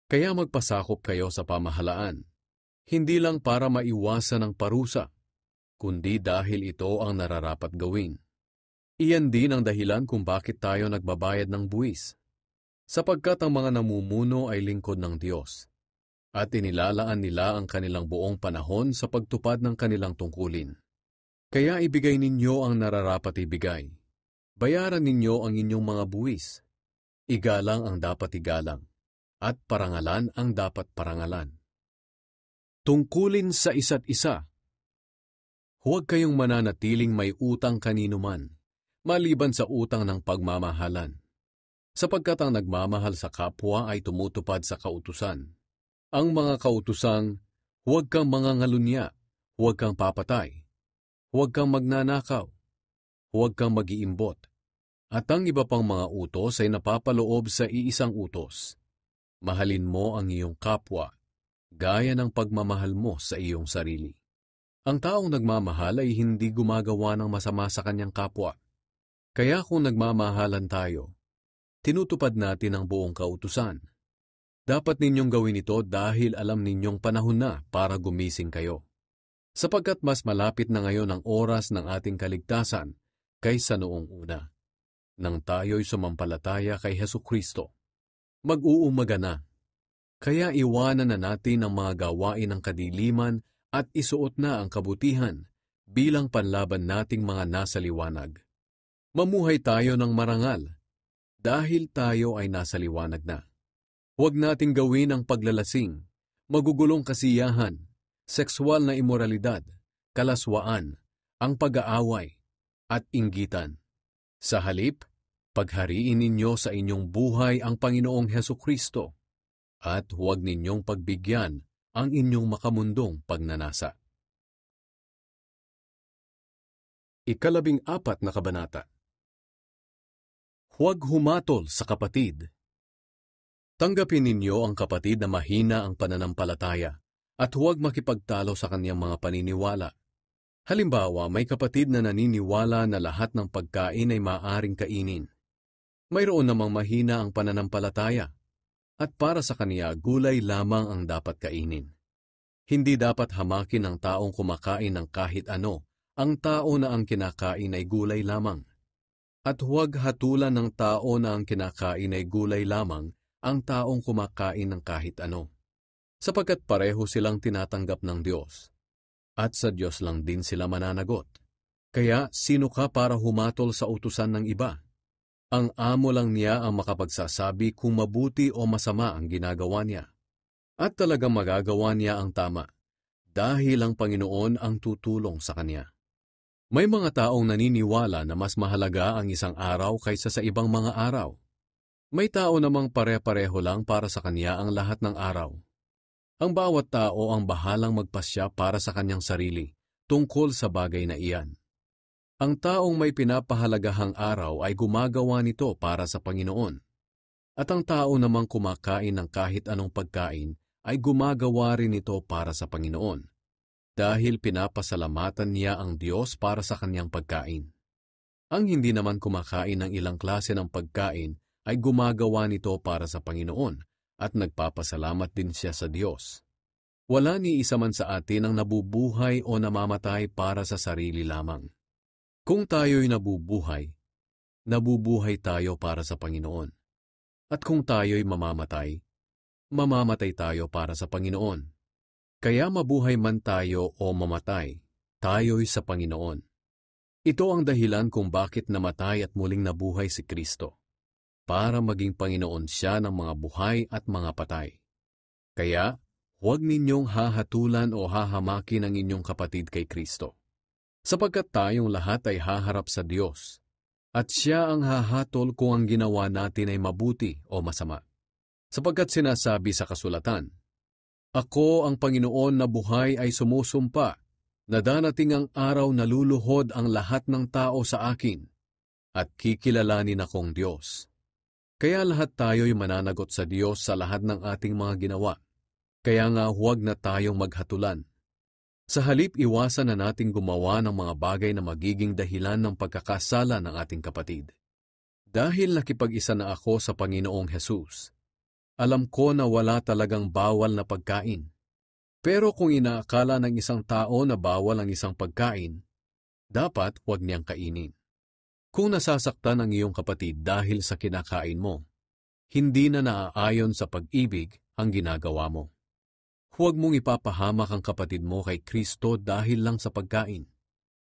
Kaya magpasakop kayo sa pamahalaan, hindi lang para maiwasan ang parusa, kundi dahil ito ang nararapat gawin. Iyan din ang dahilan kung bakit tayo nagbabayad ng buwis, sapagkat ang mga namumuno ay lingkod ng Diyos, at inilalaan nila ang kanilang buong panahon sa pagtupad ng kanilang tungkulin. Kaya ibigay ninyo ang nararapat ibigay. Bayaran ninyo ang inyong mga buwis. Igalang ang dapat igalang, at parangalan ang dapat parangalan. Tungkulin sa isa't isa. Huwag kayong mananatiling may utang kanino man, maliban sa utang ng pagmamahalan. sapagkat ang nagmamahal sa kapwa ay tumutupad sa kautusan. Ang mga kautusang, huwag kang mangangalunya, huwag kang papatay, huwag kang magnanakaw, huwag kang mag-iimbot, at ang iba pang mga utos ay napapaloob sa iisang utos. Mahalin mo ang iyong kapwa, gaya ng pagmamahal mo sa iyong sarili. Ang taong nagmamahal ay hindi gumagawa ng masama sa kanyang kapwa. Kaya kung nagmamahalan tayo, tinutupad natin ang buong kautusan. Dapat ninyong gawin ito dahil alam ninyong panahon na para gumising kayo. Sapagkat mas malapit na ngayon ang oras ng ating kaligtasan kaysa noong una, nang tayo'y sumampalataya kay Hesukristo. Mag-uumaga na. Kaya iwanan na natin ang mga gawain ng kadiliman at isuot na ang kabutihan bilang panlaban nating mga nasa liwanag. Mamuhay tayo ng marangal dahil tayo ay nasa liwanag na. Huwag nating gawin ang paglalasing, magugulong kasiyahan, sexual na imoralidad, kalaswaan, ang pag-aaway, at inggitan. Sa halip, paghariin ninyo sa inyong buhay ang Panginoong Hesukristo, at huwag ninyong pagbigyan ang inyong makamundong pagnanasa. 14 na kabanata. Huwag humatol sa kapatid. Tanggapin ninyo ang kapatid na mahina ang pananampalataya at huwag makipagtalo sa kanyang mga paniniwala. Halimbawa, may kapatid na naniniwala na lahat ng pagkain ay maaaring kainin. Mayroon namang mahina ang pananampalataya at para sa kanya gulay lamang ang dapat kainin. Hindi dapat hamakin ng taong kumakain ng kahit ano ang tao na ang kinakain ay gulay lamang. At huwag hatulan ng tao na ang kinakain ay gulay lamang ang taong kumakain ng kahit ano, sapagkat pareho silang tinatanggap ng Diyos, at sa Diyos lang din sila mananagot. Kaya sino ka para humatol sa utusan ng iba? Ang amo lang niya ang makapagsasabi kung mabuti o masama ang ginagawa niya, at talagang magagawa niya ang tama, dahil ang Panginoon ang tutulong sa kanya. May mga taong naniniwala na mas mahalaga ang isang araw kaysa sa ibang mga araw. May tao namang pare-pareho lang para sa kanya ang lahat ng araw. Ang bawat tao ang bahalang magpasya para sa kanyang sarili tungkol sa bagay na iyan. Ang taong may pinapahalagahang araw ay gumagawa nito para sa Panginoon. At ang tao namang kumakain ng kahit anong pagkain ay gumagawa rin ito para sa Panginoon, dahil pinapasalamatan niya ang Diyos para sa kanyang pagkain. Ang hindi naman kumakain ng ilang klase ng pagkain ay gumagawa nito para sa Panginoon at nagpapasalamat din siya sa Diyos. Wala ni isa man sa atin ang nabubuhay o namamatay para sa sarili lamang. Kung tayo'y nabubuhay, nabubuhay tayo para sa Panginoon. At kung tayo'y mamamatay, mamamatay tayo para sa Panginoon. Kaya mabuhay man tayo o mamatay, tayo'y sa Panginoon. Ito ang dahilan kung bakit namatay at muling nabuhay si Kristo, para maging Panginoon siya ng mga buhay at mga patay. Kaya, huwag ninyong hahatulan o hahamakin ang inyong kapatid kay Kristo, sapagkat tayong lahat ay haharap sa Diyos, at siya ang hahatol kung ang ginawa natin ay mabuti o masama. Sapagkat sinasabi sa kasulatan, "Ako ang Panginoon na buhay ay sumusumpa, na darating ang araw na luluhod ang lahat ng tao sa akin, at kikilalanin akong Diyos." Kaya lahat tayo'y mananagot sa Diyos sa lahat ng ating mga ginawa. Kaya nga huwag na tayong maghatulan. Sa halip, iwasan na nating gumawa ng mga bagay na magiging dahilan ng pagkakasala ng ating kapatid. Dahil nakipag-isa na ako sa Panginoong Hesus, alam ko na wala talagang bawal na pagkain. Pero kung inaakala ng isang tao na bawal ang isang pagkain, dapat huwag niyang kainin. Kung nasasaktan ang iyong kapatid dahil sa kinakain mo, hindi na naaayon sa pag-ibig ang ginagawa mo. Huwag mong ipapahamak ang kapatid mo kay Kristo dahil lang sa pagkain,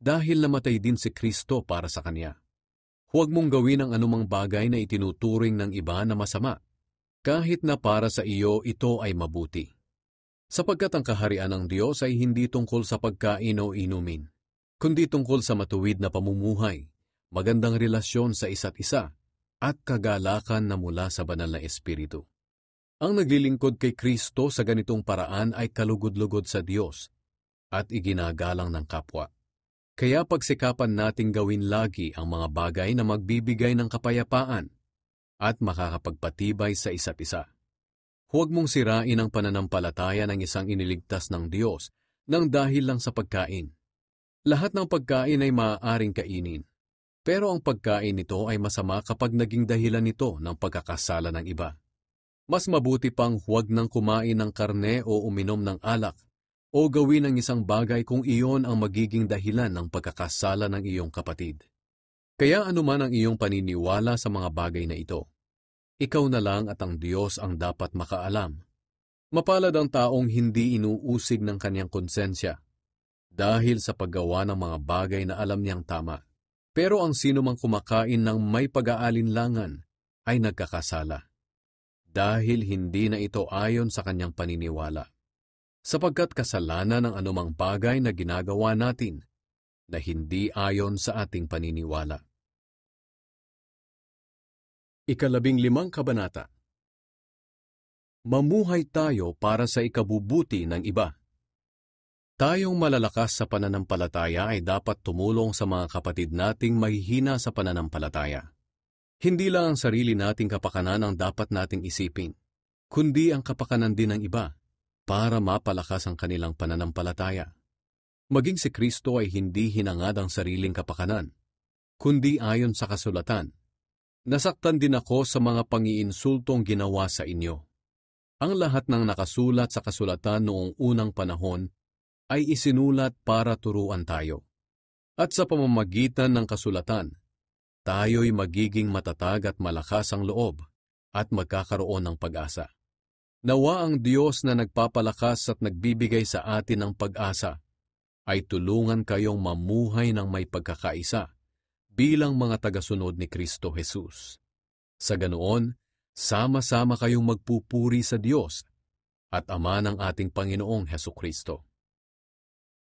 dahil namatay din si Kristo para sa kanya. Huwag mong gawin ang anumang bagay na itinuturing ng iba na masama, kahit na para sa iyo ito ay mabuti. Sapagkat ang kaharian ng Diyos ay hindi tungkol sa pagkain o inumin, kundi tungkol sa matuwid na pamumuhay, magandang relasyon sa isa't isa, at kagalakan na mula sa banal na Espiritu. Ang naglilingkod kay Kristo sa ganitong paraan ay kalugod-lugod sa Diyos at iginagalang ng kapwa. Kaya pagsikapan nating gawin lagi ang mga bagay na magbibigay ng kapayapaan at makakapagpatibay sa isa't isa. Huwag mong sirain ang pananampalataya ng isang iniligtas ng Diyos nang dahil lang sa pagkain. Lahat ng pagkain ay maaaring kainin, pero ang pagkain nito ay masama kapag naging dahilan nito ng pagkakasala ng iba. Mas mabuti pang huwag nang kumain ng karne o uminom ng alak o gawin ang isang bagay kung iyon ang magiging dahilan ng pagkakasala ng iyong kapatid. Kaya anuman ang iyong paniniwala sa mga bagay na ito, ikaw na lang at ang Diyos ang dapat makaalam. Mapalad ang taong hindi inuusig ng kanyang konsensya dahil sa paggawa ng mga bagay na alam niyang tama. Pero ang sino mang kumakain ng may pag-aalinlangan ay nagkakasala dahil hindi na ito ayon sa kanyang paniniwala. Sapagkat kasalanan ng anumang bagay na ginagawa natin na hindi ayon sa ating paniniwala. 15 Kabanata. Mamuhay tayo para sa ikabubuti ng iba. Tayong malalakas sa pananampalataya ay dapat tumulong sa mga kapatid nating mahihina sa pananampalataya. Hindi lang ang sarili nating kapakanan ang dapat nating isipin, kundi ang kapakanan din ng iba para mapalakas ang kanilang pananampalataya. Maging si Kristo ay hindi hinangad ang sariling kapakanan, kundi ayon sa kasulatan. Nasaktan din ako sa mga pangiinsultong ginawa sa inyo. Ang lahat ng nakasulat sa kasulatan noong unang panahon ay isinulat para turuan tayo. At sa pamamagitan ng kasulatan, tayo'y magiging matatag at malakas ang loob at magkakaroon ng pag-asa. Nawa ang Diyos na nagpapalakas at nagbibigay sa atin ng pag-asa ay tulungan kayong mamuhay ng may pagkakaisa bilang mga tagasunod ni Kristo Jesus. Sa ganoon, sama-sama kayong magpupuri sa Diyos at Ama ng ating Panginoong Hesukristo.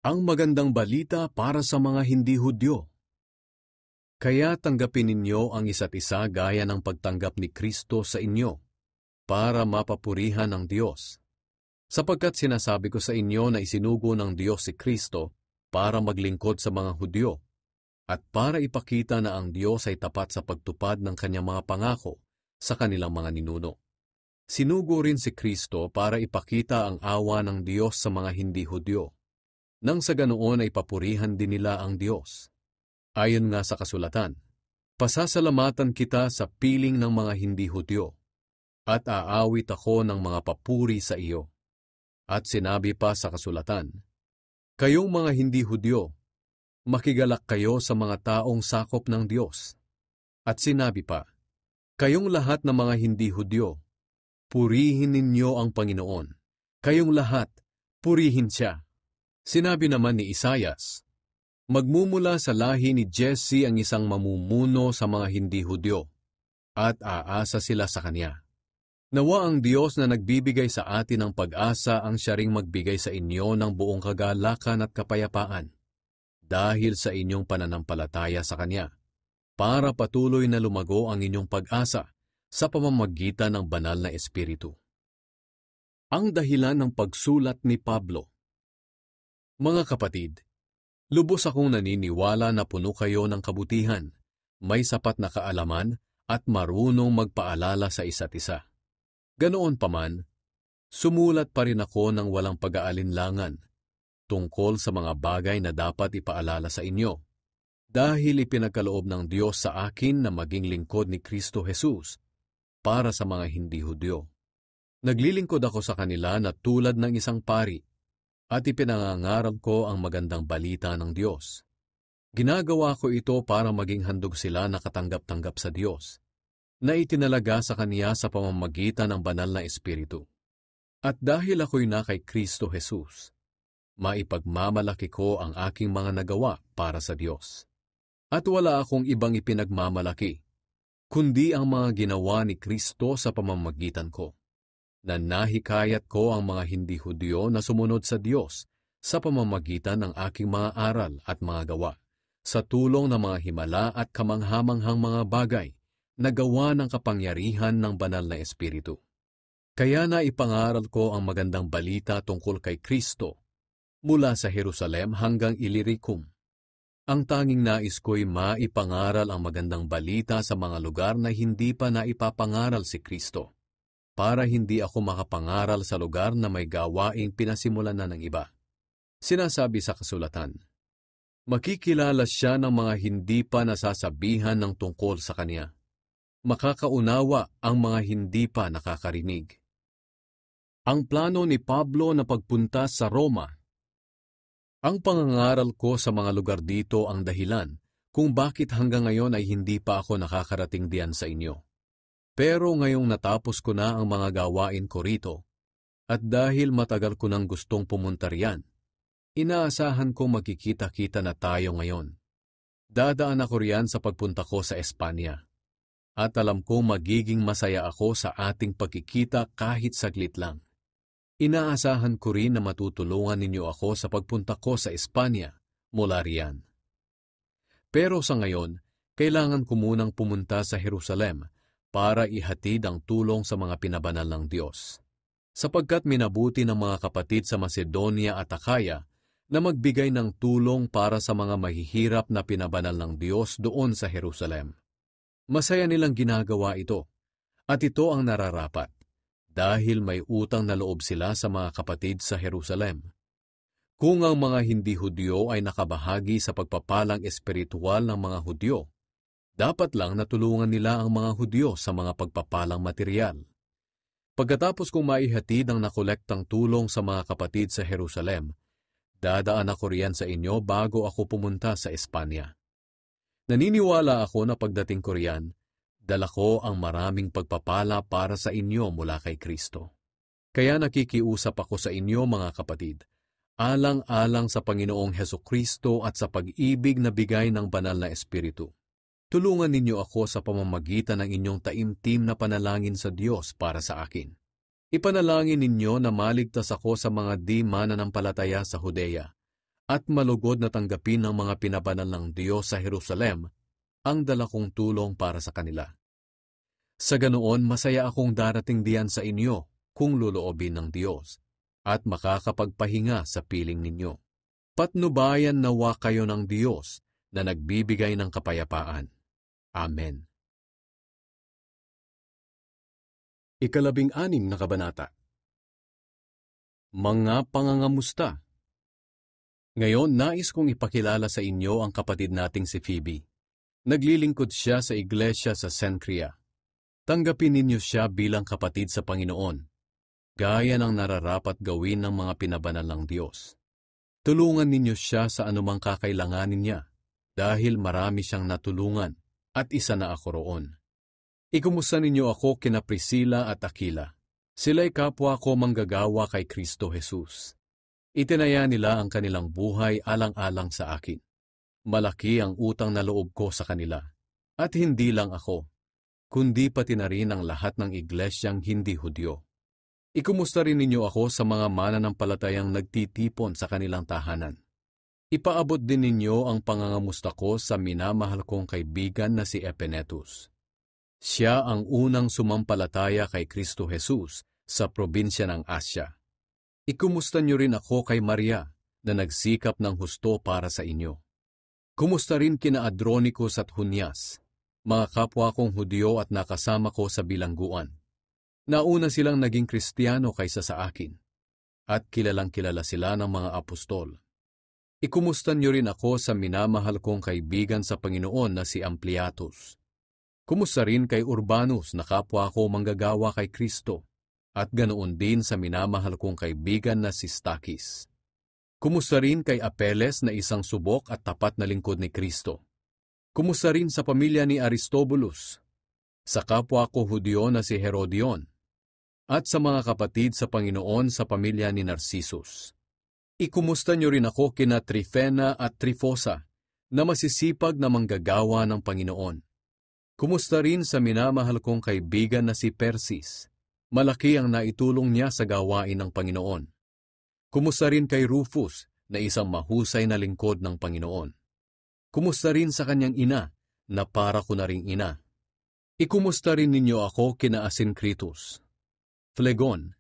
Ang magandang balita para sa mga hindi Hudyo. Kaya tanggapin ninyo ang isa't isa gaya ng pagtanggap ni Kristo sa inyo, para mapapurihan ng Diyos. Sapagkat sinasabi ko sa inyo na isinugo ng Diyos si Kristo para maglingkod sa mga Hudyo, at para ipakita na ang Diyos ay tapat sa pagtupad ng kanyang mga pangako sa kanilang mga ninuno. Sinugo rin si Kristo para ipakita ang awa ng Diyos sa mga hindi Hudyo, nang sa ganoon ay papurihan din nila ang Diyos. Ayon nga sa kasulatan, pasasalamatan kita sa piling ng mga hindi Hudyo, at aawit ako ng mga papuri sa iyo. At sinabi pa sa kasulatan, kayong mga hindi Hudyo, makigalak kayo sa mga taong sakop ng Diyos. At sinabi pa, kayong lahat ng mga hindi Hudyo, purihin ninyo ang Panginoon. Kayong lahat, purihin siya. Sinabi naman ni Isaias, magmumula sa lahi ni Jesse ang isang mamumuno sa mga hindi Hudyo, at aasa sila sa kanya. Nawa ang Diyos na nagbibigay sa atin ng pag-asa ang siya ring magbigay sa inyo ng buong kagalakan at kapayapaan, dahil sa inyong pananampalataya sa Kanya, para patuloy na lumago ang inyong pag-asa sa pamamagitan ng banal na Espiritu. Ang dahilan ng pagsulat ni Pablo. Mga kapatid, lubos akong naniniwala na puno kayo ng kabutihan, may sapat na kaalaman at marunong magpaalala sa isa't isa. Ganoon pa man, sumulat pa rin ako ng walang pag-aalinlangan tungkol sa mga bagay na dapat ipaalala sa inyo, dahil ipinagkaloob ng Diyos sa akin na maging lingkod ni Kristo Jesus para sa mga hindi Hudyo. Naglilingkod ako sa kanila na tulad ng isang pari, at ipinangangarap ko ang magandang balita ng Diyos. Ginagawa ko ito para maging handog sila na katanggap-tanggap sa Diyos, na itinalaga sa Kaniya sa pamamagitan ng banal na Espiritu. At dahil ako'y na kay Kristo Jesus, maipagmamalaki ko ang aking mga nagawa para sa Diyos. At wala akong ibang ipinagmamalaki, kundi ang mga ginawa ni Kristo sa pamamagitan ko, na nahikayat ko ang mga hindi Hudyo na sumunod sa Diyos sa pamamagitan ng aking mga aral at mga gawa, sa tulong ng mga himala at kamanghamanghang mga bagay na gawa ng kapangyarihan ng banal na Espiritu. Kaya na ipangaral ko ang magandang balita tungkol kay Kristo mula sa Jerusalem hanggang Illyricum. Ang tanging nais ko'y maipangaral ang magandang balita sa mga lugar na hindi pa naipapangaral si Kristo, para hindi ako makapangaral sa lugar na may gawaing pinasimulan na ng iba. Sinasabi sa kasulatan, makikilala siya ng mga hindi pa nasasabihan ng tungkol sa kanya. Makakaunawa ang mga hindi pa nakakarinig. Ang plano ni Pablo na pagpunta sa Roma. Ang pangangaral ko sa mga lugar dito ang dahilan kung bakit hanggang ngayon ay hindi pa ako nakakarating diyan sa inyo. Pero ngayong natapos ko na ang mga gawain ko rito, at dahil matagal ko nang gustong pumunta riyan, inaasahan ko magkikita-kita na tayo ngayon. Dadaan ako riyan sa pagpunta ko sa Espanya. At alam ko magiging masaya ako sa ating pagkikita kahit saglit lang. Inaasahan ko rin na matutulungan ninyo ako sa pagpunta ko sa Espanya mula riyan. Pero sa ngayon, kailangan ko munang pumunta sa Jerusalem para ihatid ang tulong sa mga pinabanal ng Diyos. Sapagkat minabuti ng mga kapatid sa Macedonia at Akaya na magbigay ng tulong para sa mga mahihirap na pinabanal ng Diyos doon sa Jerusalem. Masaya nilang ginagawa ito, at ito ang nararapat, dahil may utang na loob sila sa mga kapatid sa Jerusalem. Kung ang mga hindi Hudyo ay nakabahagi sa pagpapalang espiritual ng mga Hudyo, dapat lang natulungan nila ang mga Hudyo sa mga pagpapalang material. Pagkatapos kong maihatid ang nakolektang tulong sa mga kapatid sa Jerusalem, dadaan ako riyan sa inyo bago ako pumunta sa Espanya. Naniniwala ako na pagdating ko riyan, dala ko ang maraming pagpapala para sa inyo mula kay Kristo. Kaya nakikiusap ako sa inyo mga kapatid, alang-alang sa Panginoong Hesukristo at sa pag-ibig na bigay ng banal na Espiritu. Tulungan ninyo ako sa pamamagitan ng inyong taimtim na panalangin sa Diyos para sa akin. Ipanalangin ninyo na maligtas ako sa mga di mananampalataya sa Judea at malugod na tanggapin ng mga pinabanal ng Diyos sa Jerusalem ang dala kong tulong para sa kanila. Sa ganoon, masaya akong darating diyan sa inyo kung loloobin ng Diyos at makakapagpahinga sa piling ninyo. Patnubayan nawa kayo ng Diyos na nagbibigay ng kapayapaan. Amen. 16 na kabanata. Mga pangangamusta. Ngayon, nais kong ipakilala sa inyo ang kapatid nating si Phoebe. Naglilingkod siya sa iglesia sa Cenchrea. Tanggapin ninyo siya bilang kapatid sa Panginoon, gaya ng nararapat gawin ng mga pinabanal ng Diyos. Tulungan ninyo siya sa anumang kakailanganin niya, dahil marami siyang natulungan, at isa na ako roon. Ikumusta ninyo ako kina Priscilla at Aquila. Sila'y kapwa ko manggagawa kay Kristo Jesus. Itinaya nila ang kanilang buhay alang-alang sa akin. Malaki ang utang na loob ko sa kanila, at hindi lang ako, kundi pati na rin ang lahat ng iglesyang hindi Hudyo. Ikumusta rin ninyo ako sa mga mananampalatayang nagtitipon sa kanilang tahanan. Ipaabot din ninyo ang pangangamusta ko sa minamahal kong kaibigan na si Epenetus. Siya ang unang sumampalataya kay Kristo Jesus sa probinsya ng Asya. Ikumusta niyo rin ako kay Maria na nagsikap ng husto para sa inyo. Kumusta rin kina Adronicus at Junias, mga kapwa kong Hudyo at nakasama ko sa bilangguan. Nauna silang naging Kristiyano kaysa sa akin, at kilalang-kilala sila ng mga apostol. Ikumusta niyo rin ako sa minamahal kong kaibigan sa Panginoon na si Ampliatus. Kumusta rin kay Urbanus na kapwa ko manggagawa kay Kristo, at ganoon din sa minamahal kong kaibigan na si Stachys. Kumusta rin kay Apeles na isang subok at tapat na lingkod ni Kristo. Kumusta rin sa pamilya ni Aristobulus, sa kapwa ko Hudyo na si Herodion, at sa mga kapatid sa Panginoon sa pamilya ni Narcissus. Ikumusta niyo rin ako kina Trifena at Trifosa na masisipag na manggagawa ng Panginoon. Kumusta rin sa minamahal kong kaibigan na si Persis. Malaki ang naitulong niya sa gawain ng Panginoon. Kumusta rin kay Rufus na isang mahusay na lingkod ng Panginoon. Kumusta rin sa kanyang ina na para ko na ring ina. Ikumusta rin ninyo ako kina Asincritus, Phlegon,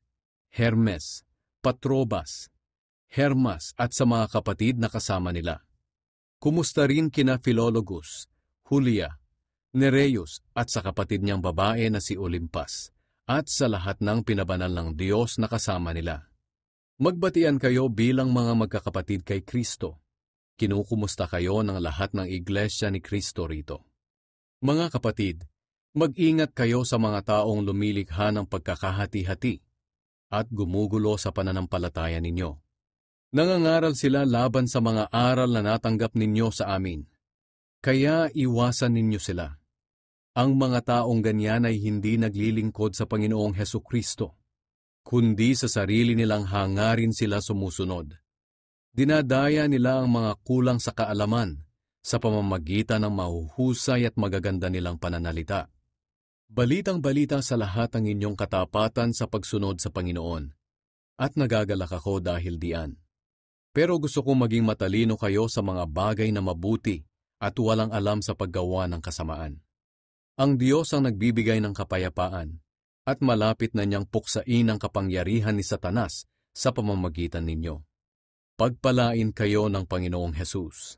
Hermes, Patrobas, Hermas at sa mga kapatid na kasama nila. Kumusta rin kina Philologus, Julia, Nereus at sa kapatid niyang babae na si Olimpas, at sa lahat ng pinabanal ng Diyos na kasama nila. Magbatian kayo bilang mga magkakapatid kay Kristo. Kinukumusta kayo ng lahat ng iglesia ni Kristo rito. Mga kapatid, mag-ingat kayo sa mga taong lumilikha ng pagkakahati-hati at gumugulo sa pananampalataya ninyo. Nangangaral sila laban sa mga aral na natanggap ninyo sa amin. Kaya iwasan ninyo sila. Ang mga taong ganyan ay hindi naglilingkod sa Panginoong Hesukristo, kundi sa sarili nilang hangarin sila sumusunod. Dinadaya nila ang mga kulang sa kaalaman sa pamamagitan ng mahuhusay at magaganda nilang pananalita. Balitang-balita sa lahat ang inyong katapatan sa pagsunod sa Panginoon, at nagagalak ako dahil diyan. Pero gusto kong maging matalino kayo sa mga bagay na mabuti at walang alam sa paggawa ng kasamaan. Ang Diyos ang nagbibigay ng kapayapaan at malapit na niyang puksain ang kapangyarihan ni Satanas sa pamamagitan ninyo. Pagpalain kayo ng Panginoong Hesus.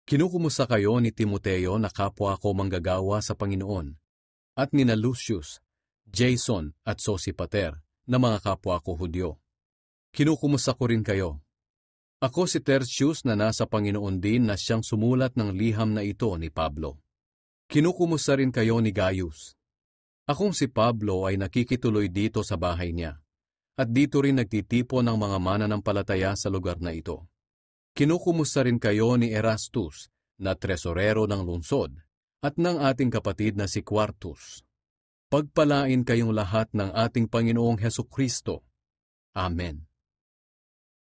Kinukumusta kayo ni Timoteo na kapwa ko manggagawa sa Panginoon, at nina Lucius, Jason at Sosipater na mga kapwa ko Hudyo. Kinukumusta ko rin kayo. Ako si Tertius na nasa Panginoon din na siyang sumulat ng liham na ito ni Pablo. Kinukumusta rin kayo ni Gaius. Akong si Pablo ay nakikituloy dito sa bahay niya, at dito rin nagtitipon ng mga mananampalataya sa lugar na ito. Kinukumusta rin kayo ni Erastus, na tresorero ng lungsod, at ng ating kapatid na si Quartus. Pagpalain kayong lahat ng ating Panginoong Hesukristo. Amen.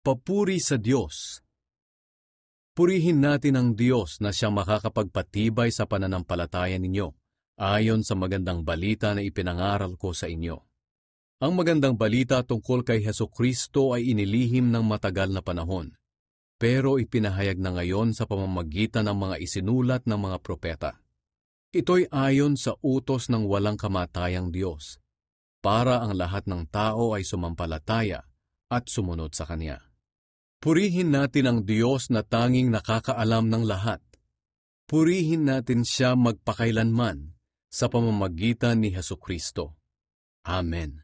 Papuri sa Diyos. Purihin natin ang Diyos na siyang makakapagpatibay sa pananampalataya ninyo, ayon sa magandang balita na ipinangaral ko sa inyo. Ang magandang balita tungkol kay Hesukristo ay inilihim ng matagal na panahon, pero ipinahayag na ngayon sa pamamagitan ng mga isinulat ng mga propeta. Ito'y ayon sa utos ng walang kamatayang Diyos, para ang lahat ng tao ay sumampalataya at sumunod sa Kanya. Purihin natin ang Diyos na tanging nakakaalam ng lahat. Purihin natin Siya magpakailanman sa pamamagitan ni Hesukristo. Amen.